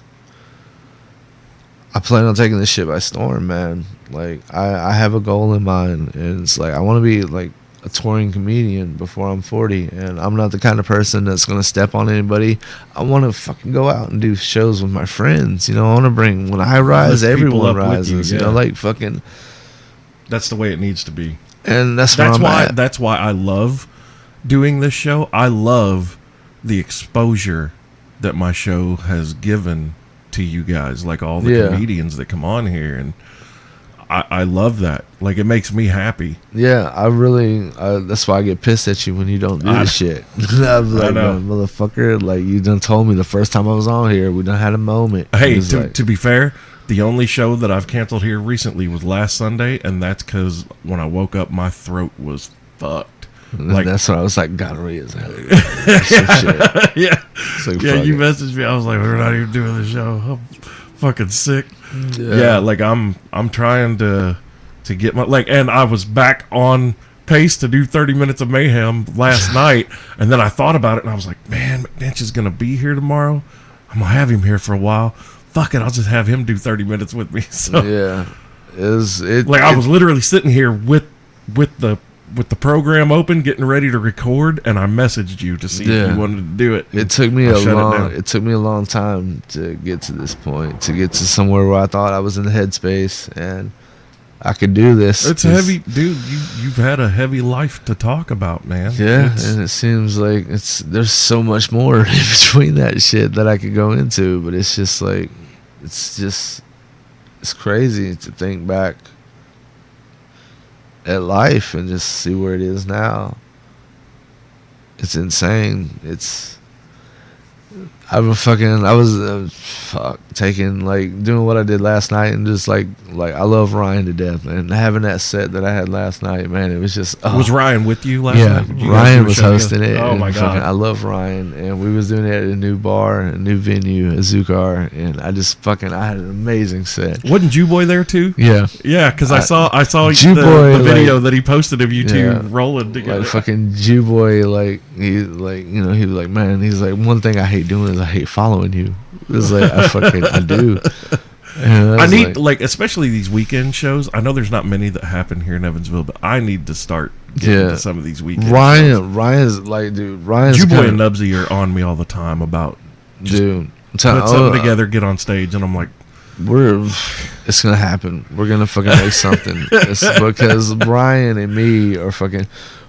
S4: I plan on taking this shit by storm, man. Like, I have a goal in mind, and it's like, I want to be like a touring comedian before I'm 40, and I'm not the kind of person that's going to step on anybody. I want to fucking go out and do shows with my friends. I want to bring, when I rise, everyone rises. Like, fucking.
S3: That's the way it needs to be.
S4: And that's
S3: why I love doing this show. I love the exposure that my show has given to you guys, like all the comedians that come on here, and I love that. Like, it makes me happy.
S4: Yeah, I really. That's why I get pissed at you when you don't do this shit. I'm like, motherfucker, like, you done told me the first time I was on here, we done had a moment.
S3: Hey, to be fair, the only show that I've canceled here recently was last Sunday, and that's because when I woke up, my throat was fucked.
S4: Like, that's what I was like, gonorrhea's out.
S3: Yeah.
S4: Like,
S3: yeah, you messaged me. I was like, we're not even doing the show. I'm fucking sick. Yeah, like, I'm trying to get my, like, and I was back on pace to do 30 minutes of mayhem last night, and then I thought about it, and I was like, man, McNinch is gonna be here tomorrow. I'm gonna have him here for a while. Fuck it, I'll just have him do 30 minutes with me. So
S4: yeah,
S3: I was literally sitting here with the program open, getting ready to record, and I messaged you to see if you wanted to do it.
S4: It took me a long time to get to this point, to get to somewhere where I thought I was in the headspace and I could do this.
S3: It's heavy, dude. You've had a heavy life to talk about, man.
S4: Yeah, and it seems like there's so much more in between that shit that I could go into, but it's just like, it's crazy to think back at life and just see where it is now. It's insane. I was taking, like, doing what I did last night, and just like I love Ryan to death, and having that set that I had last night, man, it was just
S3: Was Ryan with you last night?
S4: Yeah, Ryan was hosting it.
S3: Oh my god,
S4: I love Ryan, and we was doing it at a new bar, a new venue, a Zukar, and I had an amazing set.
S3: Wasn't Jew Boy there too?
S4: Yeah,
S3: because I saw
S4: Jew Boy,
S3: the video that he posted of you two rolling together.
S4: Like fucking Jew Boy, like he was like, man, he's like, one thing I hate doing is I hate following you. It was like I do. I
S3: need like especially these weekend shows. I know there's not many that happen here in Evansville, but I need to start getting to some of these weekend shows.
S4: Ryan's like, dude, Ryan's
S3: Jew Boy and Nubsy are on me all the time about
S4: dude
S3: put something together, get on stage, and I'm like,
S4: it's gonna happen. We're gonna fucking make something. It's because Ryan and me are fucking.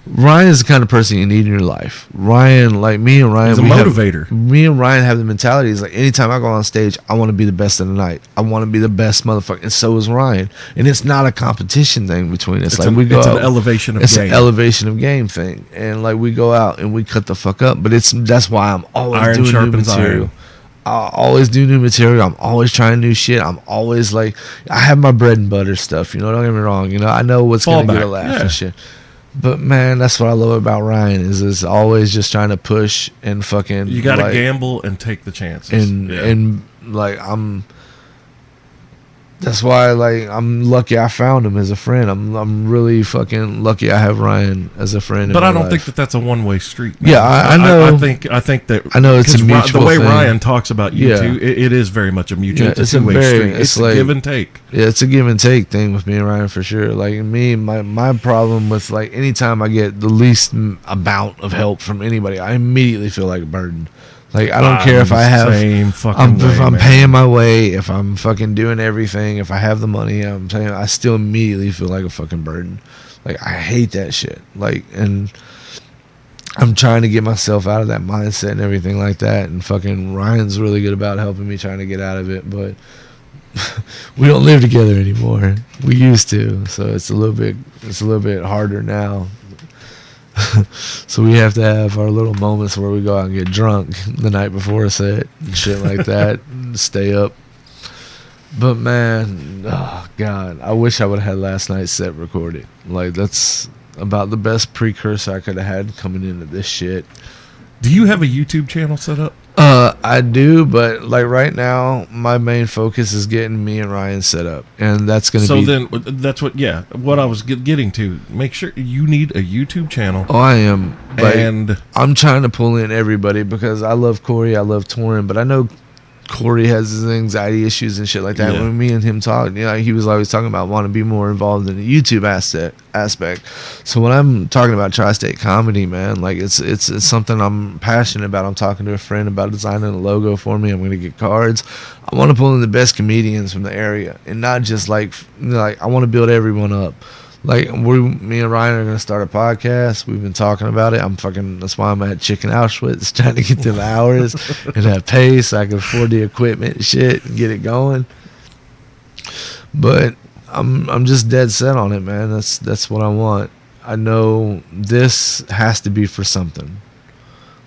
S4: Ryan is the kind of person you need in your life. Ryan, like me and Ryan,
S3: he's a motivator.
S4: Me and Ryan have the mentality. It's like anytime I go on stage, I want to be the best of the night. I want to be the best motherfucker, and so is Ryan. And it's not a competition thing between us. It's like
S3: it's an elevation of game.
S4: It's an elevation of game thing, and like we go out and we cut the fuck up. But that's why I'm always doing new material. Iron. I always do new material. I'm always trying new shit. I'm always like, I have my bread and butter stuff. You know, don't get me wrong. You know, I know what's gonna get a laugh and shit. But man, that's what I love about Ryan is always just trying to push and fucking.
S3: You got to gamble and take the chances.
S4: And like that's why like I'm lucky I found him as a friend. I'm really fucking lucky I have Ryan as a friend.
S3: But I don't think that's a one-way street.
S4: Man. Yeah, I know.
S3: I think that
S4: I know it's a mutual
S3: the way
S4: thing.
S3: Ryan talks about you two, it is very much a mutual.
S4: Yeah,
S3: it's a two-way street. It's like, a give and take.
S4: Yeah, it's a give and take thing with me and Ryan for sure. Like me, my problem with like anytime I get the least amount of help from anybody, I immediately feel like a burden. Like I don't care if I have, if I'm paying my way, if I'm fucking doing everything, if I have the money, I still immediately feel like a fucking burden. Like I hate that shit. Like, and I'm trying to get myself out of that mindset and everything like that. And fucking Ryan's really good about helping me trying to get out of it, but we don't live together anymore. We used to, so it's a little bit harder now. So we have to have our little moments where we go out and get drunk the night before a set and shit like that, and stay up. But man, oh god, I wish I would have had last night's set recorded. Like that's about the best precursor I could have had coming into this shit.
S3: Do you have a YouTube channel set up?
S4: I do, but like right now, my main focus is getting me and Ryan set up, and that's going to be. So
S3: then, that's what I was getting to. Make sure you need a YouTube channel.
S4: Oh, I am, and I'm trying to pull in everybody because I love Corey, I love Torin, but I know Corey has his anxiety issues and shit like that. Yeah. When me and him talked, he was always talking about wanting to be more involved in the YouTube aspect. So when I'm talking about Tri-State comedy, man, like it's something I'm passionate about. I'm talking to a friend about designing a logo for me. I'm going to get cards. I want to pull in the best comedians from the area, and not just like I want to build everyone up. Like me and Ryan are gonna start a podcast. We've been talking about it. That's why I'm at Chicken Auschwitz trying to get them hours and have pace so I can afford the equipment and shit and get it going. But I'm just dead set on it, man. That's what I want. I know this has to be for something.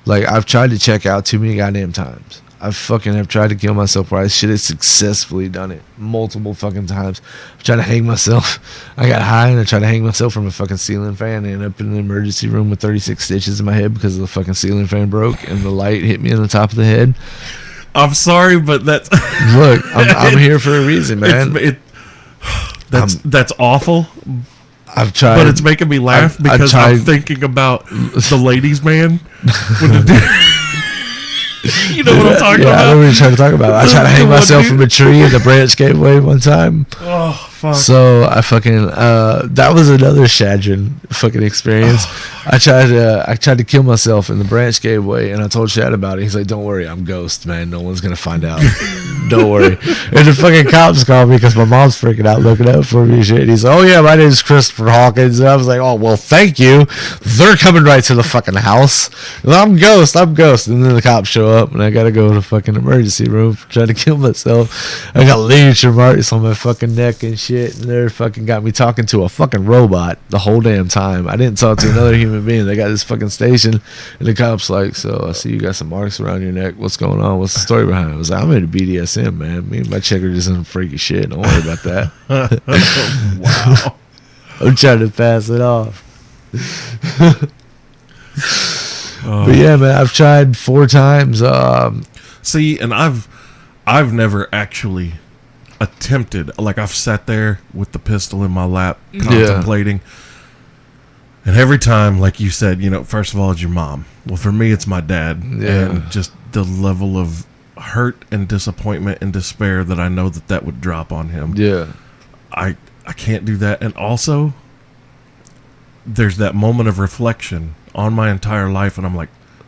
S4: Like I've tried to check out too many goddamn times. I fucking have tried to kill myself where I should have successfully done it multiple fucking times. I've tried to hang myself. I got high and I tried to hang myself from a fucking ceiling fan and ended up in the emergency room with 36 stitches in my head because the fucking ceiling fan broke and the light hit me in the top of the head.
S3: I'm sorry, but that's...
S4: Look, I'm here for a reason, man.
S3: That's awful.
S4: I've tried.
S3: But it's making me laugh because I'm thinking about the ladies' man. You know what I'm talking about?
S4: I know what you're trying to talk about. I tried to hang myself from a tree in the branch gateway one time.
S3: Oh, fuck.
S4: So I fucking that was another Shadron fucking experience. I tried to kill myself in the branch gateway, and I told Shad about it. He's like, "Don't worry, I'm Ghost, man. No one's gonna find out. Don't worry." And the fucking cops called me because my mom's freaking out looking out for me and shit. He's like, "Oh yeah, my name's Christopher Hawkins." And I was like, "Oh well, thank you. They're coming right to the fucking house. I'm Ghost. I'm Ghost." And then the cops show up, and I gotta go to the fucking emergency room trying to kill myself. I got leech marks on my fucking neck and shit. shit, and they're fucking got me talking to a fucking robot the whole damn time. I didn't talk to another human being. They got this fucking station, and the cop's like, so I see you got some marks around your neck. What's going on? What's the story behind it? I was like, I'm into BDSM, man. Me and my chick are just in freaky shit. Don't worry about that.
S3: Wow.
S4: I'm trying to pass it off. But yeah, man, I've tried 4 times.
S3: See, and I've never actually attempted. Like, I've sat there with the pistol in my lap, contemplating. And every time, like you said, first of all, it's your mom. Well, for me, it's my dad.
S4: Yeah.
S3: And just the level of hurt and disappointment and despair that I know that would drop on him.
S4: Yeah.
S3: I can't do that. And also, there's that moment of reflection on my entire life, and I'm like,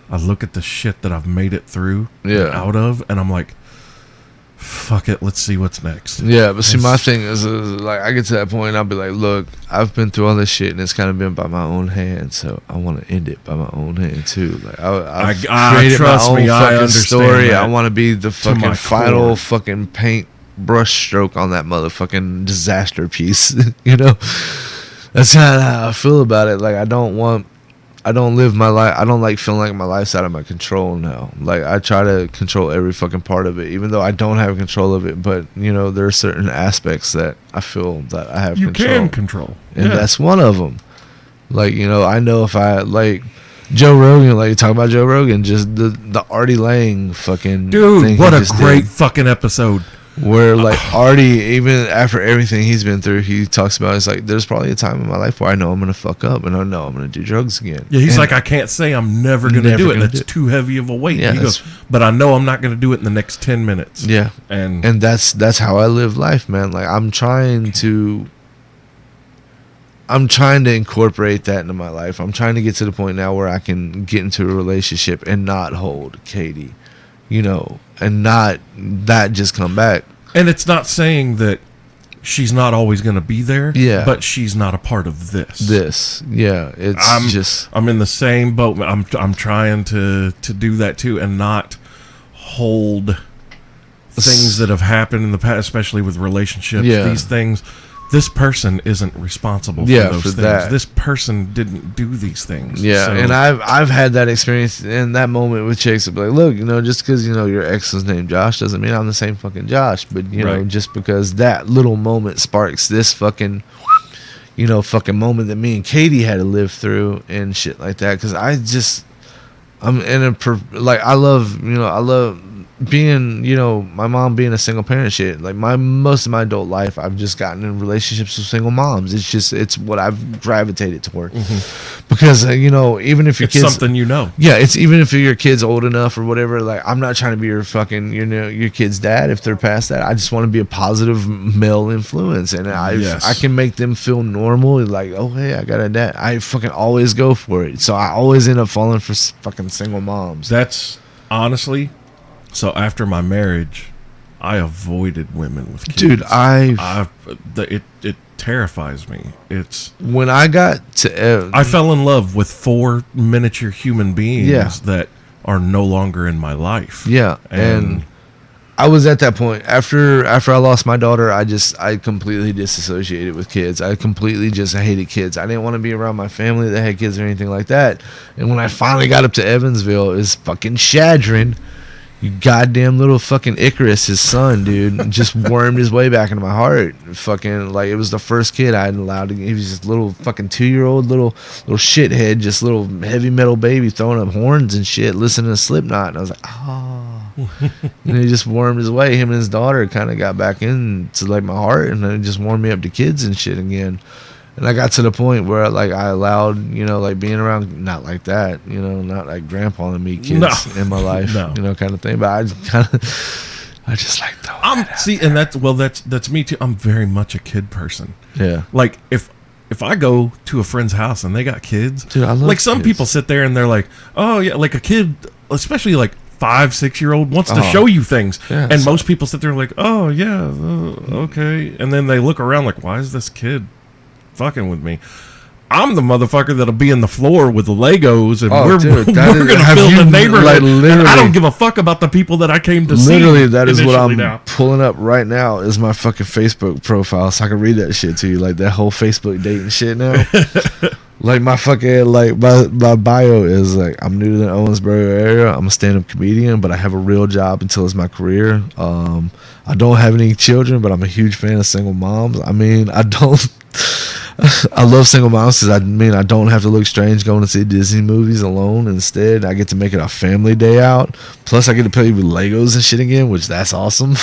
S3: I look at the shit that I've made it through and out of, and I'm like, fuck it, let's see what's next.
S4: Yeah, but see, my thing is like, I get to that point, and I'll be like, look, I've been through all this shit, and it's kind of been by my own hand, so I want to end it by my own hand too. Like, I've created
S3: trust
S4: my own
S3: me, I
S4: fucking
S3: understand
S4: story.
S3: that
S4: I want to be the fucking final
S3: core.
S4: fucking paint brush stroke on that motherfucking disaster piece. That's kind of how I feel about it. Like, I don't live my life. I don't like feeling like my life's out of my control now. Like, I try to control every fucking part of it, even though I don't have control of it. But, there are certain aspects that I feel that I have control.
S3: You can control.
S4: And that's one of them. Like, I know if I, like, Joe Rogan, like, you talk about Joe Rogan, just the Artie Lang fucking
S3: dude,
S4: thing
S3: what a great fucking episode.
S4: Where, like, Artie, even after everything he's been through, he talks about, it's like, there's probably a time in my life where I know I'm going to fuck up, and I know I'm going to do drugs again.
S3: Yeah, he's like, I can't say I'm never going to do it. That's too heavy of a weight.
S4: Yeah,
S3: he goes, but I know I'm not going to do it in the next 10 minutes.
S4: Yeah.
S3: And
S4: that's how I live life, man. Like, I'm trying to incorporate that into my life. I'm trying to get to the point now where I can get into a relationship and not hold Katie, and not that just come back. And
S3: it's not saying that she's not always going to be there, but she's not a part of this. I'm in the same boat. I'm trying to do that too, and not hold things that have happened in the past, especially with relationships. These things. This person isn't responsible for those things.
S4: That.
S3: This person didn't do these things.
S4: Yeah, so. And I've had that experience in that moment with chicks. Like, look, just because your ex is named Josh doesn't mean I'm the same fucking Josh. But just because that little moment sparks this fucking, fucking moment that me and Katie had to live through and shit like that. Because I'm in I love being, my mom being a single parent shit. Like, most of my adult life, I've just gotten in relationships with single moms. It's what I've gravitated toward. Mm-hmm. Because, even if your kid's
S3: something
S4: yeah, it's even if your kid's old enough or whatever, like, I'm not trying to be your fucking, your kid's dad if they're past that. I just want to be a positive male influence. And I can make them feel normal. Like, oh, hey, I got a dad. I fucking always go for it. So I always end up falling for fucking single moms.
S3: That's honestly... So after my marriage, I avoided women with kids.
S4: Dude,
S3: it terrifies me. It's
S4: when I got to
S3: I fell in love with 4 miniature human beings that are no longer in my life.
S4: Yeah, and I was at that point after I lost my daughter. I completely disassociated with kids. I completely just hated kids. I didn't want to be around my family that had kids or anything like that. And when I finally got up to Evansville, it was fucking Shadron. You goddamn little fucking Icarus, his son, dude, just wormed his way back into my heart. Fucking, like, it was the first kid I had allowed to. He was just little fucking 2-year-old little shithead, just little heavy metal baby throwing up horns and shit, listening to Slipknot. And I was like, and he just wormed his way. Him and his daughter kind of got back into, like, my heart, and then it just warmed me up to kids and shit again. And I got to the point where, like, I allowed, like, being around, not like that, not like grandpa and me kids in my life, kind of thing. But I just like throwing
S3: that's me too. I'm very much a kid person.
S4: Yeah.
S3: Like, if I go to a friend's house and they got kids,
S4: dude, I love
S3: like, some
S4: kids.
S3: People sit there and they're like, oh yeah, like a kid, especially like 5-6-year-old wants to show you things, and most people sit there like, oh yeah, okay, and then they look around like, why is this kid fucking with me? I'm the motherfucker that'll be in the floor with the Legos, and
S4: Oh,
S3: we're
S4: dude,
S3: gonna build the neighborhood.
S4: Like,
S3: and
S4: literally,
S3: I don't give a fuck about the people that I came to see.
S4: literally, that is what I'm
S3: now.
S4: pulling up right now. Is my fucking Facebook profile, so I can read that shit to you. Like that whole Facebook dating shit now. Like my fucking my bio is like, I'm new to the Owensboro area. I'm a stand-up comedian, but I have a real job until it's my career. I don't have any children, but I'm a huge fan of single moms. I mean, I love single moms because I don't have to look strange going to see Disney movies alone. Instead, I get to make it a family day out. Plus, I get to play with Legos and shit again, which that's awesome.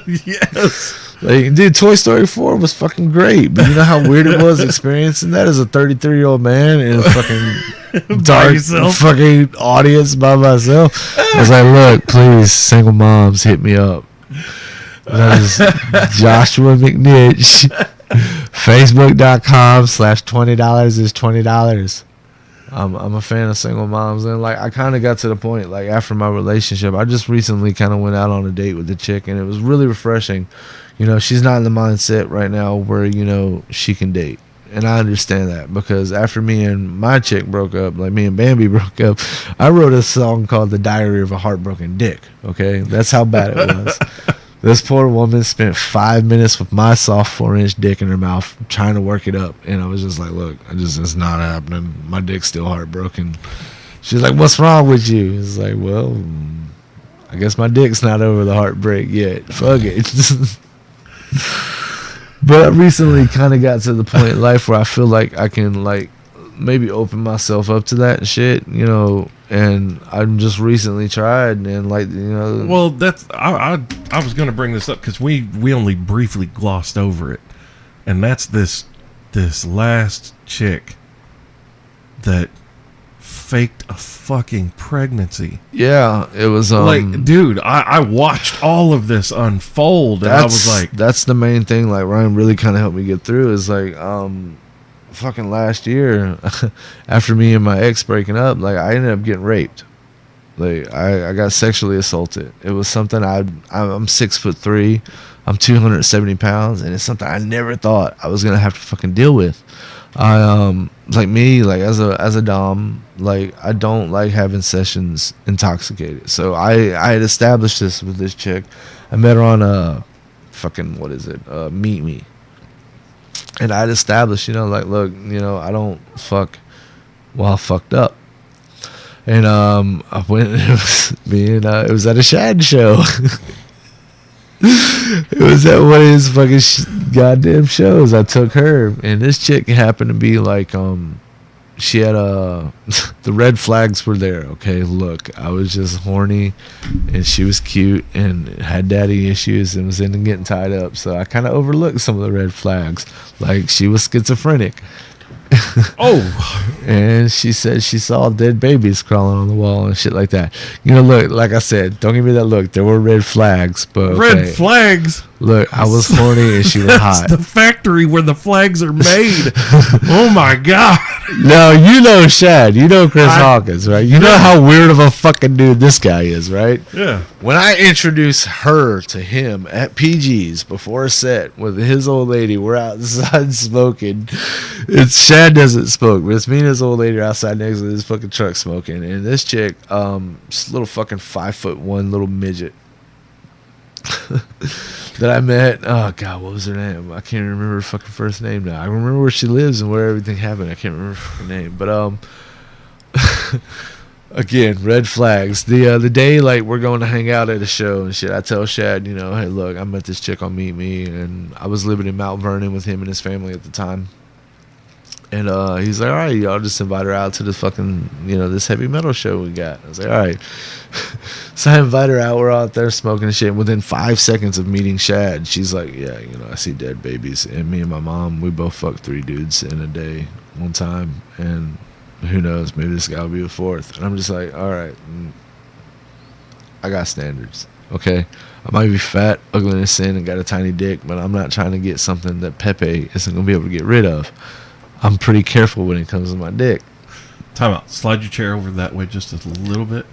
S3: Yes.
S4: Like, dude, Toy Story 4 was fucking great, but you know how weird it was experiencing that as a 33-year-old man in a fucking dark fucking audience by myself. I was like, look, please, single moms, hit me up. That is Joshua McNinch. Facebook.com/$20 is $20. I'm a fan of single moms, and like I kind of got to the point like after my relationship, I just recently kind of went out on a date with a chick, and it was really refreshing. You know, she's not in the mindset right now where, you know, she can date. And I understand that because after me and my chick broke up, like me and Bambi broke up, I wrote a song called The Diary of a Heartbroken Dick. Okay? That's how bad it was. This poor woman spent 5 minutes with my soft 4-inch dick in her mouth trying to work it up. And I was just like, look, it's not happening. My dick's still heartbroken. She's like, what's wrong with you? It's like, well, I guess my dick's not over the heartbreak yet. Fuck it. But I recently kind of got to the point in life where I feel like I can like maybe open myself up to that shit, you know, and I'm just recently tried and like, you know.
S3: Well, that's I was going to bring this up because we only briefly glossed over it, and that's this last chick that faked a fucking pregnancy.
S4: Yeah, it was
S3: like, dude, I watched all of this unfold, and I was like,
S4: that's the main thing. Like Ryan really kind of helped me get through. Is like, fucking last year, after me and my ex breaking up, like I ended up getting raped. Like I got sexually assaulted. It was something I'm 6'3", I'm 270 pounds, and it's something I never thought I was gonna have to fucking deal with. Like me, like as a dom, like I don't like having sessions intoxicated. So I had established this with this chick. I met her on fucking Meet Me, and I'd established, you know, like, look, you know, I don't fuck while fucked up. And I went. It was me and it was at a Shad show. It was at one of his fucking goddamn shows. I took her, and this chick happened to be like, she had the red flags were there. Okay, look, I was just horny, and she was cute and had daddy issues and was into getting tied up. So I kind of overlooked some of the red flags, like she was schizophrenic.
S3: oh,
S4: and she said she saw dead babies crawling on the wall and shit like that. You know, look, like I said, don't give me that look. There were red flags, but okay.
S3: Red flags.
S4: Look, I was horny and she was hot.
S3: The factory where the flags are made. Oh my god.
S4: No, you know Shad. You know Chris Hawkins, right? You know how weird of a fucking dude this guy is, right?
S3: Yeah.
S4: When I introduced her to him at PG's before a set with his old lady, we're outside smoking. It's Shad doesn't smoke, but it's me and his old lady are outside next to this fucking truck smoking. And this chick, this little fucking 5'1" little midget that I met. Oh god, what was her name? I can't remember her fucking first name now. I remember where she lives and where everything happened. I can't remember her fucking name. But again, red flags. The day like we're going to hang out at a show and shit, I tell Shad, you know, hey look, I met this chick on Meet Me, and I was living in Mount Vernon with him and his family at the time. And he's like, all right, y'all just invite her out to this fucking, you know, this heavy metal show we got. I was like, all right. So I invite her out. We're out there smoking and shit. Within 5 seconds of meeting Shad, she's like, yeah, you know, I see dead babies. And me and my mom, we both fucked 3 dudes in a day one time. And who knows, maybe this guy will be the 4th. And I'm just like, all right, I got standards, okay? I might be fat, ugly, and sin, and got a tiny dick, but I'm not trying to get something that Pepe isn't going to be able to get rid of. I'm pretty careful when it comes to my dick.
S3: Time out. Slide your chair over that way just a little bit.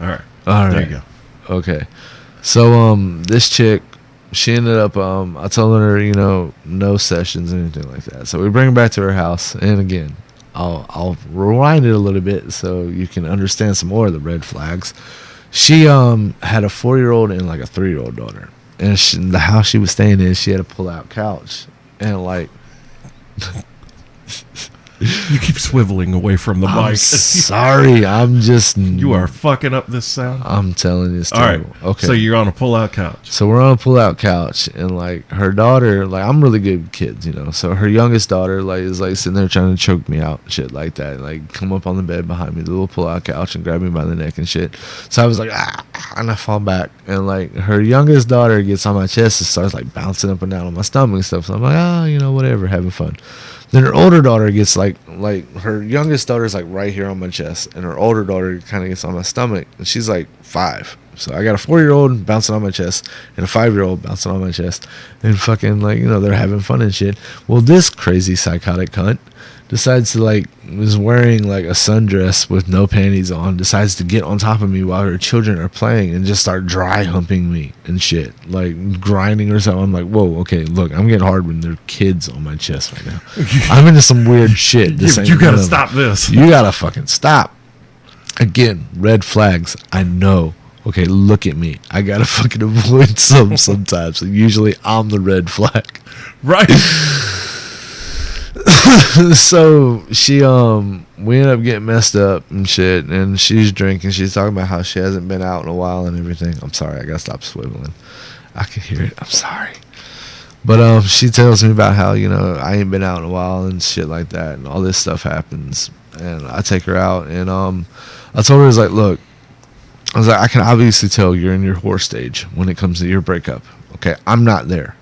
S3: All right.
S4: All right.
S3: There you go.
S4: Okay. So this chick, she ended up, I told her, you know, no sessions or anything like that. So we bring her back to her house, and again, I'll rewind it a little bit so you can understand some more of the red flags. She had a 4-year-old and like a 3-year-old daughter, and the house she was staying in, she had a pull-out couch, and like.
S3: You keep swiveling away from the
S4: I'm
S3: mic.
S4: sorry, I'm just.
S3: You are fucking up this sound.
S4: I'm telling you, it's
S3: All right.
S4: terrible. Okay.
S3: So you're on a pull-out couch.
S4: So we're on a pull-out couch, and like her daughter, like I'm really good with kids, you know. So her youngest daughter, like, is like sitting there trying to choke me out, and shit like that. Like come up on the bed behind me, the little pull-out couch, and grab me by the neck and shit. So I was like, and I fall back, and like her youngest daughter gets on my chest and starts like bouncing up and down on my stomach and stuff. So I'm like, you know, whatever, having fun. Then her older daughter gets like her youngest daughter's like right here on my chest, and her older daughter kind of gets on my stomach, and she's like 5. So I got a 4-year-old bouncing on my chest and a 5-year-old bouncing on my chest, and fucking like, you know, they're having fun and shit. Well, this crazy psychotic cunt decides to like was wearing like a sundress with no panties on, decides to get on top of me while her children are playing and just start dry humping me and shit, like grinding or something. I'm like, whoa, okay, look, I'm getting hard when there are kids on my chest right now. I'm into some weird shit.
S3: You gotta stop this.
S4: You gotta fucking stop. Again, red flags. I know. Okay, look at me. I gotta fucking avoid some sometimes. Usually I'm the red flag.
S3: Right.
S4: So she we end up getting messed up and shit, and she's drinking. She's talking about how she hasn't been out in a while and everything. I'm sorry, I gotta stop swiveling. I can hear it. I'm sorry. But she tells me about how, you know, I ain't been out in a while and shit like that, and all this stuff happens. And I take her out, and I told her, I was like, look, I was like, I can obviously tell you're in your whore stage when it comes to your breakup. Okay, I'm not there.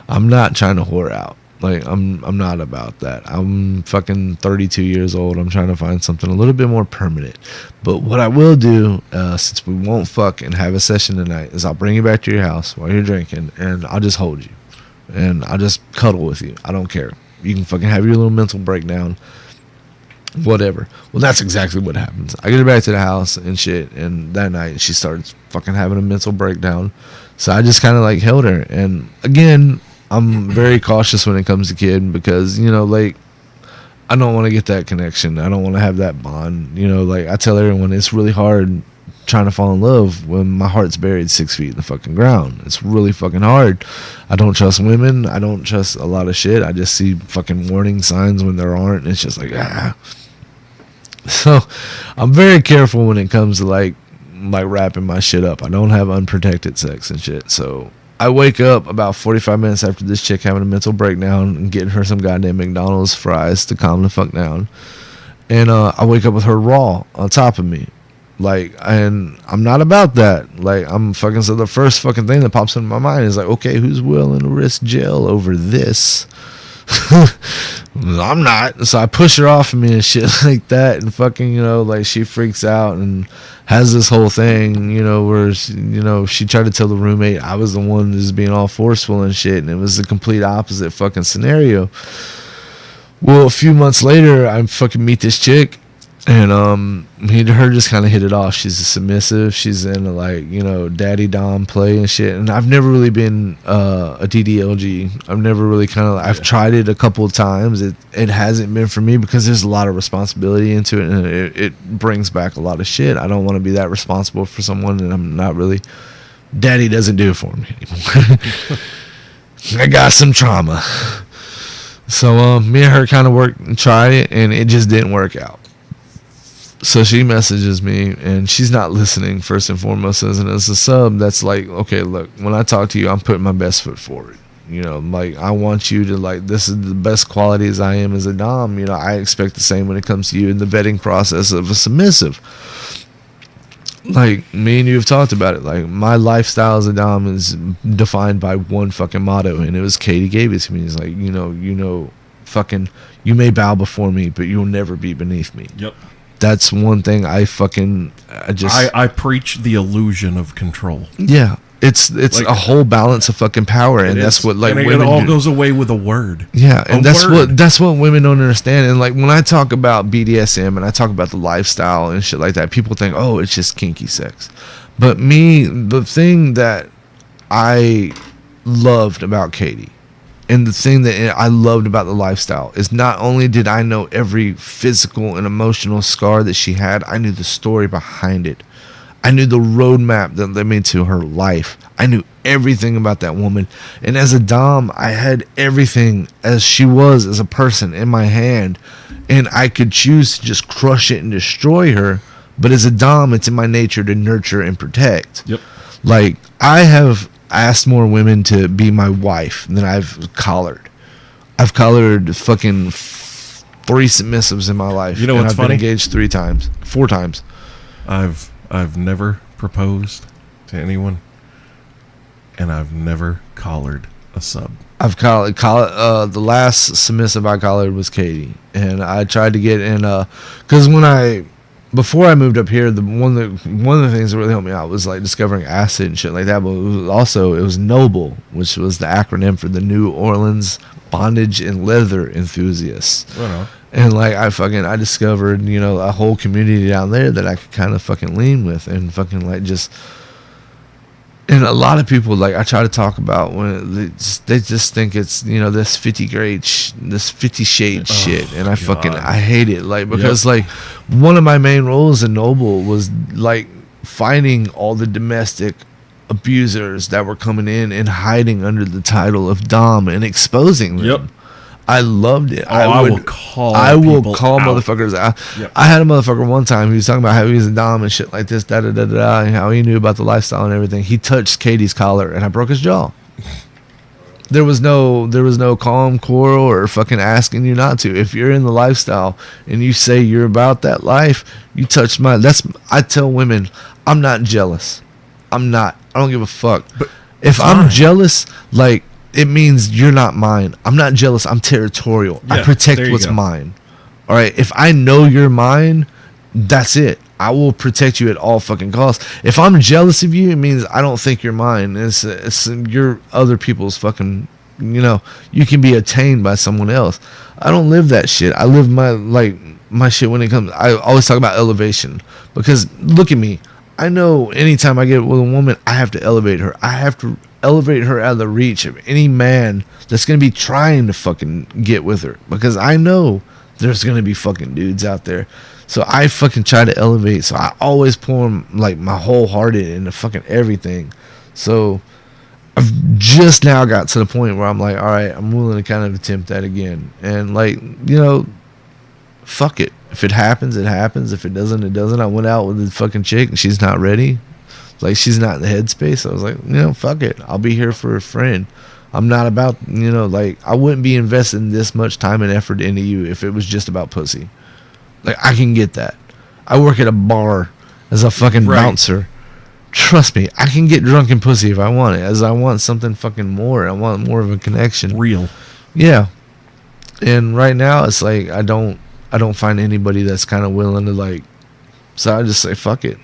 S4: I'm not trying to whore out. Like, I'm not about that. I'm fucking 32 years old. I'm trying to find something a little bit more permanent. But what I will do, since we won't fuck and have a session tonight, is I'll bring you back to your house while you're drinking, and I'll just hold you. And I'll just cuddle with you. I don't care. You can fucking have your little mental breakdown. Whatever. Well, that's exactly what happens. I get her back to the house and shit, and that night she starts fucking having a mental breakdown. So I just kind of like held her. And again, I'm very cautious when it comes to kid, because, you know, like, I don't want to get that connection. I don't want to have that bond. You know, like, I tell everyone it's really hard trying to fall in love when my heart's buried 6 feet in the fucking ground. It's really fucking hard. I don't trust women. I don't trust a lot of shit. I just see fucking warning signs when there aren't, and it's just like, So I'm very careful when it comes to like wrapping my shit up. I don't have unprotected sex and shit. So I wake up about 45 minutes after this chick having a mental breakdown and getting her some goddamn McDonald's fries to calm the fuck down. And I wake up with her raw on top of me. Like, and I'm not about that. Like, I'm fucking, so the first fucking thing that pops into my mind is like, okay, who's willing to risk jail over this? I'm not. So I push her off of me and shit like that, and fucking, you know, like, she freaks out and has this whole thing, you know, where she, you know, she tried to tell the roommate I was the one who's being all forceful and shit, and it was the complete opposite fucking scenario. Well, a few months later, I fucking meet this chick, and me and her just kind of hit it off. She's a submissive. She's into, like, you know, daddy dom play and shit. And I've never really been a DDLG. I've never really kind of, I've tried it a couple of times. It hasn't been for me because there's a lot of responsibility into it, and it brings back a lot of shit. I don't want to be that responsible for someone, and I'm not really. Daddy doesn't do it for me anymore. I got some trauma. So me and her kind of worked and tried it, and it just didn't work out. So she messages me, and she's not listening, first and foremost. As a sub, that's like, okay, look, when I talk to you, I'm putting my best foot forward. You know, like, I want you to, like, this is the best qualities I am as a dom. You know, I expect the same when it comes to you in the vetting process of a submissive. Like, me and you have talked about it. Like, my lifestyle as a dom is defined by one fucking motto, and it was Katie gave it to me. He's like, you know, fucking, you may bow before me, but you'll never be beneath me.
S3: Yep.
S4: That's one thing I
S3: preach the illusion of control.
S4: Yeah, it's like, a whole balance of fucking power, and that's what, like,
S3: and
S4: women
S3: it all goes away with a word.
S4: Yeah, and that's what women don't understand. And like, when I talk about BDSM and I talk about the lifestyle and shit like that, people think, oh, it's just kinky sex. But me, the thing that I loved about Katie, and the thing that I loved about the lifestyle, is not only did I know every physical and emotional scar that she had, I knew the story behind it. I knew the roadmap that led me to her life. I knew everything about that woman. And as a dom, I had everything as she was as a person in my hand. And I could choose to just crush it and destroy her. But as a dom, it's in my nature to nurture and protect.
S3: Yep.
S4: Like, I have asked more women to be my wife than I've collared. I've collared fucking 3 submissives in my life.
S3: You know what's
S4: I've
S3: funny?
S4: been engaged 4 times.
S3: I've never proposed to anyone, and I've never collared a sub.
S4: I've collared the last submissive I collared was Katie, and I tried to get in because before I moved up here, one of the things that really helped me out was like discovering acid and shit like that. But it was Noble, which was the acronym for the New Orleans Bondage and Leather Enthusiasts.
S3: Right.
S4: And like I discovered, a whole community down there that I could kind of fucking lean with, and fucking like just. And a lot of people, like, I try to talk about when they just think it's, this 50 shade shit, and I hate it, like, because like one of my main roles in Noble was like finding all the domestic abusers that were coming in and hiding under the title of dom and exposing them.
S3: Yep.
S4: I loved it.
S3: I will call
S4: motherfuckers out.
S3: Yep.
S4: I had a motherfucker one time. He was talking about how he was a dom and shit like this, and how he knew about the lifestyle and everything. He touched Katie's collar, and I broke his jaw. There was no calm quarrel or fucking asking you not to. If you're in the lifestyle and you say you're about that life, you touch I tell women, I'm not jealous. I'm not. I don't give a fuck. But if I'm jealous, like, it means you're not mine. I'm not jealous. I'm territorial.
S3: Yeah,
S4: I protect what's mine. All right. If I know you're mine, that's it. I will protect you at all fucking costs. If I'm jealous of you, it means I don't think you're mine. It's you're other people's fucking. You can be attained by someone else. I don't live that shit. I live my shit when it comes. I always talk about elevation, because look at me. I know anytime I get with a woman, I have to elevate her. I have to elevate her out of the reach of any man that's going to be trying to fucking get with her, because I know there's going to be fucking dudes out there. So I fucking try to elevate. So I always pour like my whole heart into fucking everything. So I've just now got to the point where I'm like, all right, I'm willing to kind of attempt that again. And like, fuck it. If it happens, it happens. If it doesn't, it doesn't. I went out with the fucking chick and she's not ready. Like, she's not in the headspace. I was like, fuck it. I'll be here for a friend. I'm not about, like, I wouldn't be investing this much time and effort into you if it was just about pussy. Like, I can get that. I work at a bar as a fucking bouncer. Trust me, I can get drunk and pussy if I want it. As I want something fucking more. I want more of a connection.
S3: Real.
S4: Yeah. And right now, it's like, I don't find anybody that's kind of willing to, like, so I just say, fuck it.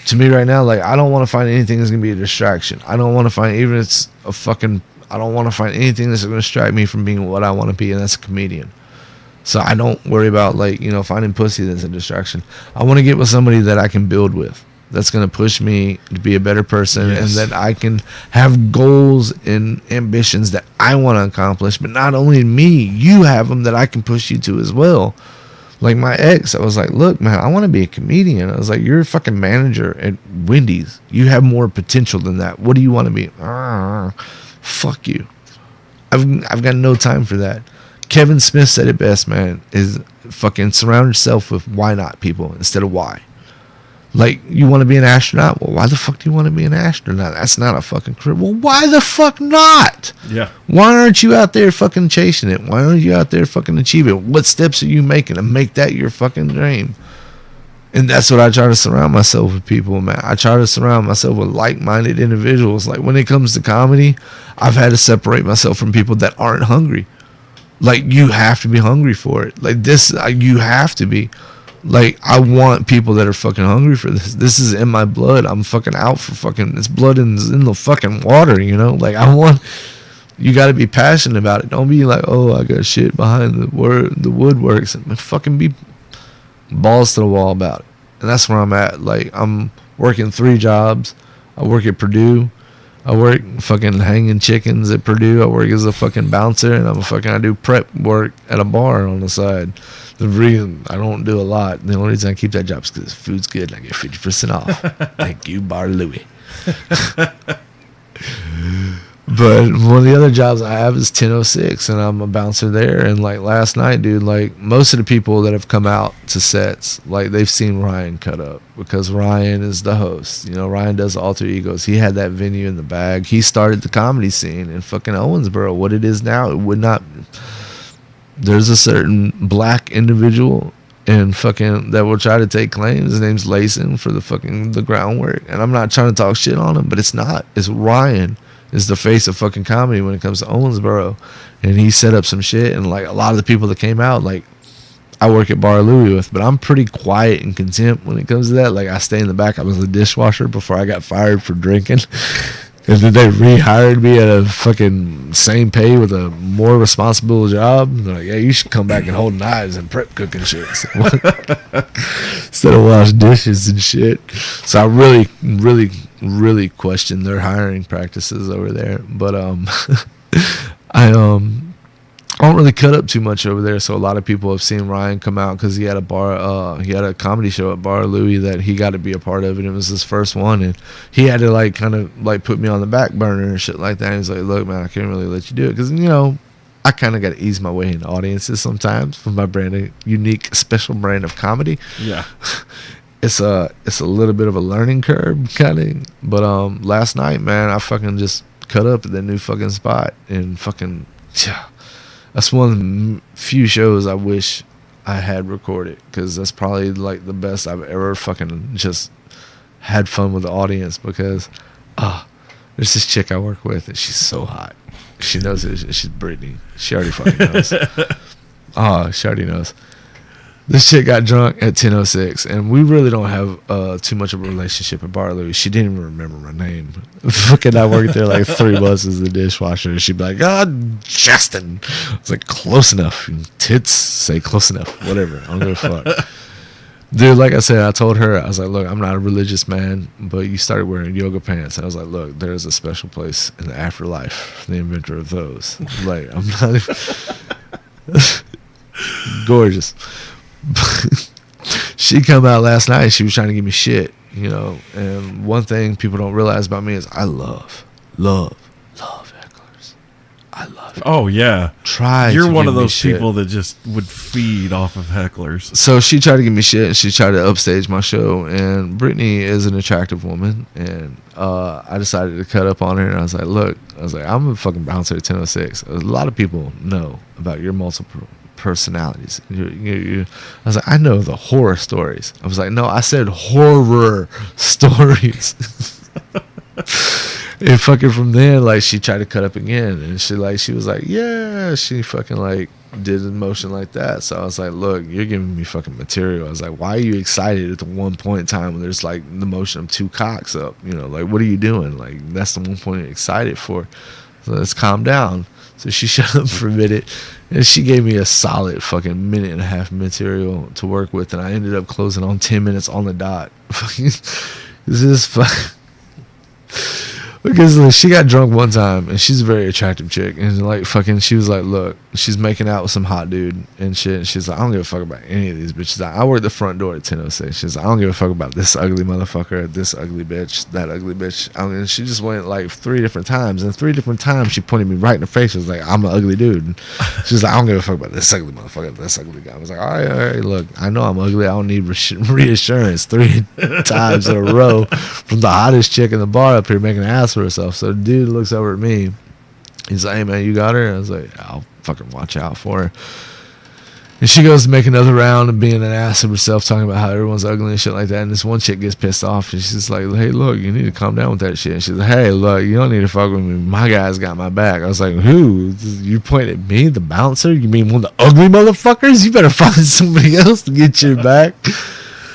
S4: To me right now, like, I don't want to find anything that's going to be a distraction. I don't want to find, even if it's a fucking, I don't want to find anything that's going to distract me from being what I want to be, and that's a comedian. So I don't worry about, like, finding pussy that's a distraction. I want to get with somebody that I can build with, that's going to push me to be a better person, and that I can have goals and ambitions that I want to accomplish. But not only me, you have them that I can push you to as well. Like my ex, I was like, look, man, I want to be a comedian. I was like, you're a fucking manager at Wendy's. You have more potential than that. What do you want to be? Fuck you. I've got no time for that. Kevin Smith said it best, man, is fucking surround yourself with why not people instead of why. Like, you want to be an astronaut? Well, why the fuck do you want to be an astronaut? That's not a fucking career. Well, why the fuck not?
S3: Yeah.
S4: Why aren't you out there fucking chasing it? Why aren't you out there fucking achieving it? What steps are you making to make that your fucking dream? And that's what I try to surround myself with, people, man. I try to surround myself with like-minded individuals. Like, when it comes to comedy, I've had to separate myself from people that aren't hungry. Like, you have to be hungry for it. Like, this, you have to be. Like, I want people that are fucking hungry for this. This is in my blood. I'm fucking out for fucking, it's blood in the fucking water, Like, you got to be passionate about it. Don't be like, oh, I got shit behind the woodworks. And fucking be balls to the wall about it. And that's where I'm at. Like, I'm working 3 jobs. I work at Purdue. I work fucking hanging chickens at Purdue. I work as a fucking bouncer, and I do prep work at a bar on the side. The reason I don't do a lot, the only reason I keep that job is because the food's good and I get 50% off. Thank you, Bar Louie. But one of the other jobs I have is 1006, and I'm a bouncer there. And like last night, dude, like most of the people that have come out to sets, like they've seen Ryan cut up because Ryan is the host. You know, Ryan does Alter Egos. He had that venue in the bag. He started the comedy scene in fucking Owensboro. What it is now, it would not. There's a certain black individual and fucking that will try to take claims. His name's Layson for the groundwork. And I'm not trying to talk shit on him, but it's not. It's Ryan. Is the face of fucking comedy when it comes to Owensboro. And he set up some shit, and like a lot of the people that came out, like I work at Bar Louie with, but I'm pretty quiet and contempt when it comes to that. Like I stay in the back. I was a dishwasher before I got fired for drinking. And then they rehired me at a fucking same pay with a more responsible job. And they're like, yeah, you should come back and hold knives and prep cooking shit. Instead of wash dishes and shit. So I really question their hiring practices over there. But I don't really cut up too much over there, so a lot of people have seen Ryan come out because he had a comedy show at Bar Louie that he got to be a part of, and it was his first one, and he had to like kind of like put me on the back burner and shit like that. And he's like, look, man, I can't really let you do it because, you know, I kind of got to ease my way into audiences sometimes with my brand of unique, special brand of comedy.
S3: Yeah.
S4: It's a little bit of a learning curve kind of, but last night, man, I fucking just cut up at that new fucking spot and fucking, yeah. That's one of the few shows I wish I had recorded, because that's probably like the best I've ever fucking just had fun with the audience, because there's this chick I work with and she's so hot. She knows it. She's Brittany. She already fucking knows. She already knows. This chick got drunk at 10:06, and we really don't have too much of a relationship at Bar Louie. She didn't even remember my name. Fucking, I worked there like 3 months as the dishwasher, and she'd be like, Justin. I was like, close enough. Tits say close enough. Whatever. I don't give a fuck. Dude, like I said, I told her, I was like, look, I'm not a religious man, but you started wearing yoga pants. And I was like, look, there's a special place in the afterlife, the inventor of those. Like, I'm not gorgeous. She come out last night, she was trying to give me shit, you know. And one thing people don't realize about me is I love hecklers. I love it.
S3: Oh yeah.
S4: You're
S3: one of those people that just would feed off of hecklers.
S4: So she tried to give me shit, and she tried to upstage my show. And Brittany is an attractive woman, and I decided to cut up on her. And I was like, look, I'm a fucking bouncer at 10:06. A lot of people know about your multiple personalities. I was like, I know the horror stories. I was like, no, I said horror stories. And fucking from there, like, she tried to cut up again, and she was like, yeah, she fucking like did a motion like that. So I was like, look, you're giving me fucking material. I was like, why are you excited at the one point in time when there's like the motion of 2 cocks up? You know, like, what are you doing? Like, that's the one point you're excited for. So let's calm down. So she shut up for a minute, and she gave me a solid fucking 1.5 minute material to work with, and I ended up closing on 10 minutes on the dot. This is fucking... Because like, she got drunk one time, and she's a very attractive chick, and like fucking, she was like, look, she's making out with some hot dude and shit, and she's like, I don't give a fuck about any of these bitches. I work the front door at 10:06. She's like, I don't give a fuck about this ugly motherfucker, this ugly bitch, that ugly bitch. I mean, she just went like 3 different times, and 3 different times she pointed me right in the face. She was like, I'm an ugly dude. And she's like, I don't give a fuck about this ugly motherfucker, this ugly guy. I was like, all right, look, I know I'm ugly. I don't need reassurance 3 times in a row from the hottest chick in the bar up here making an ass for herself. So the dude looks over at me. He's like, hey man, you got her? I was like, I'll fucking watch out for her. And she goes to make another round of being an ass of herself, talking about how everyone's ugly and shit like that. And this one chick gets pissed off, and she's like, hey, look, you need to calm down with that shit. And she's like, hey, look, you don't need to fuck with me. My guy's got my back. I was like, who? You point at me, the bouncer? You mean one of the ugly motherfuckers? You better find somebody else to get your back.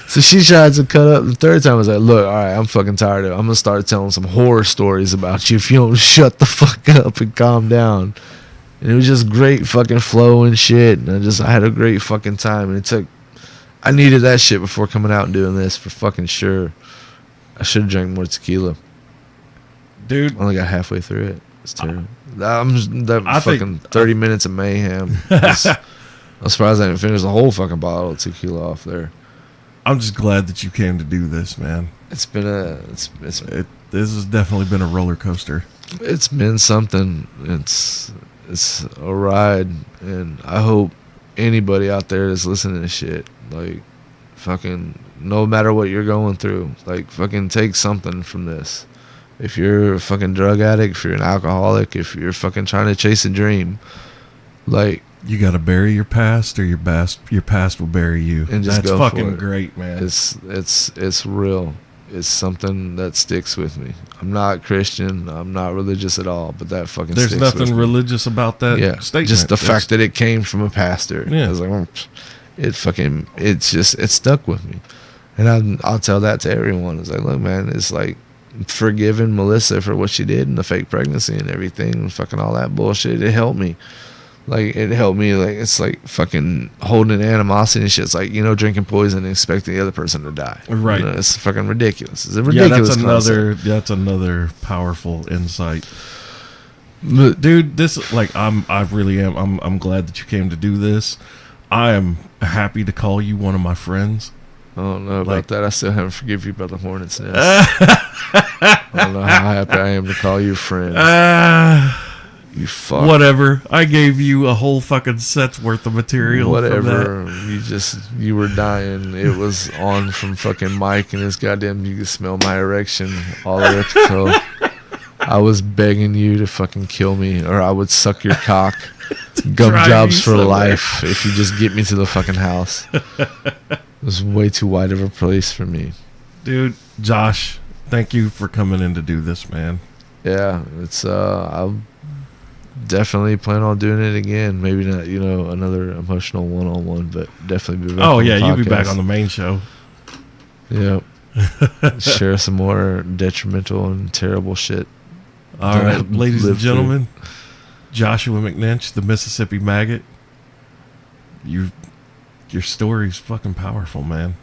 S4: So she tried to cut up the 3rd time. I was like, look, all right, I'm fucking tired of it. I'm going to start telling some horror stories about you if you don't shut the fuck up and calm down. And it was just great fucking flow and shit. And I had a great fucking time. And I needed that shit before coming out and doing this for fucking sure. I should have drank more tequila.
S3: dude.
S4: I only got halfway through it. It's terrible. I fucking 30 minutes of mayhem. I'm surprised I didn't finish the whole fucking bottle of tequila off there.
S3: I'm just glad that you came to do this, man.
S4: It's been this
S3: has definitely been a roller coaster.
S4: It's been something. It's a ride, and I hope anybody out there that's listening to this shit, like, fucking, no matter what you're going through, like, fucking take something from this. If you're a fucking drug addict, if you're an alcoholic, if you're fucking trying to chase a dream, like,
S3: you got to bury your past, or your past will bury you.
S4: And just
S3: That's
S4: go
S3: fucking
S4: for it.
S3: great, man.
S4: It's real. It's something that sticks with me. I'm not Christian. I'm not religious at all, but that fucking
S3: There's
S4: sticks
S3: nothing
S4: with me.
S3: religious about that statement.
S4: Just the fact that it came from a pastor.
S3: Yeah.
S4: I was like, it stuck with me. And I'll tell that to everyone. It's like, look, man, it's like forgiving Melissa for what she did and the fake pregnancy and everything and fucking all that bullshit. It helped me. Like, it helped me. Like, it's like fucking holding animosity and shit. It's like, drinking poison and expecting the other person to die.
S3: Right.
S4: It's fucking ridiculous. It's a ridiculous concept.
S3: That's another powerful insight. Dude, this, like, I really am. I'm glad that you came to do this. I am happy to call you one of my friends.
S4: I don't know about that. I still haven't forgive you about the hornet's nest. I don't know how happy I am to call you a friend. You fuck.
S3: Whatever. I gave you a whole fucking set's worth of material.
S4: Whatever. You were dying. It was on from fucking Mike and his goddamn, you could smell my erection all the way up to toe. I was begging you to fucking kill me, or I would suck your cock. Gum jobs for life if you just get me to the fucking house. It was way too wide of a place for me.
S3: Dude, Josh, thank you for coming in to do this, man.
S4: Yeah, it's I'll definitely plan on doing it again. Maybe not, another emotional one-on-one, but definitely be back.
S3: Oh yeah, you'll be back on the main show.
S4: Yep. Share some more detrimental and terrible shit.
S3: All right, ladies and gentlemen, Joshua McNinch, the Mississippi Maggot. Your story's fucking powerful, man.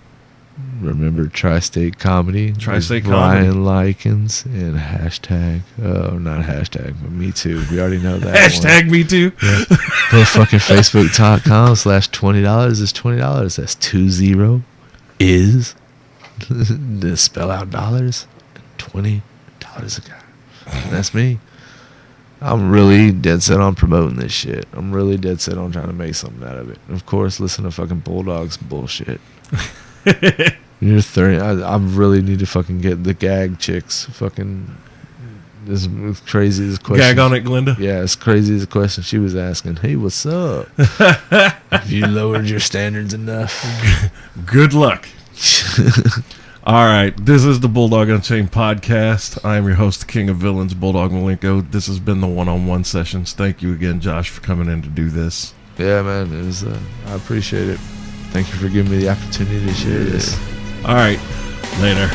S4: Remember Tri-State Comedy?
S3: Tri-State
S4: Brian
S3: Comedy.
S4: Likens and hashtag, not hashtag, but me too. We already know that.
S3: Hashtag me too.
S4: Yeah. Go to fucking Facebook.com/$20 is $20. That's 20 is to spell out dollars and $20 a guy. And that's me. I'm really dead set on promoting this shit. I'm really dead set on trying to make something out of it. And of course, listen to fucking Bulldog's bullshit. You're 30. I really need to fucking get the gag chicks. Fucking as crazy as question.
S3: Gag on it, Glenda.
S4: Yeah, as crazy as the question she was asking. Hey, what's up? Have you lowered your standards enough?
S3: Good luck. All right, this is the Bulldog Unchained podcast. I am your host, the King of Villains, Bulldog Malenko. This has been the one-on-one sessions. Thank you again, Josh, for coming in to do this.
S4: Yeah, man, it was. I appreciate it. Thank you for giving me the opportunity to share this.
S3: All right, later.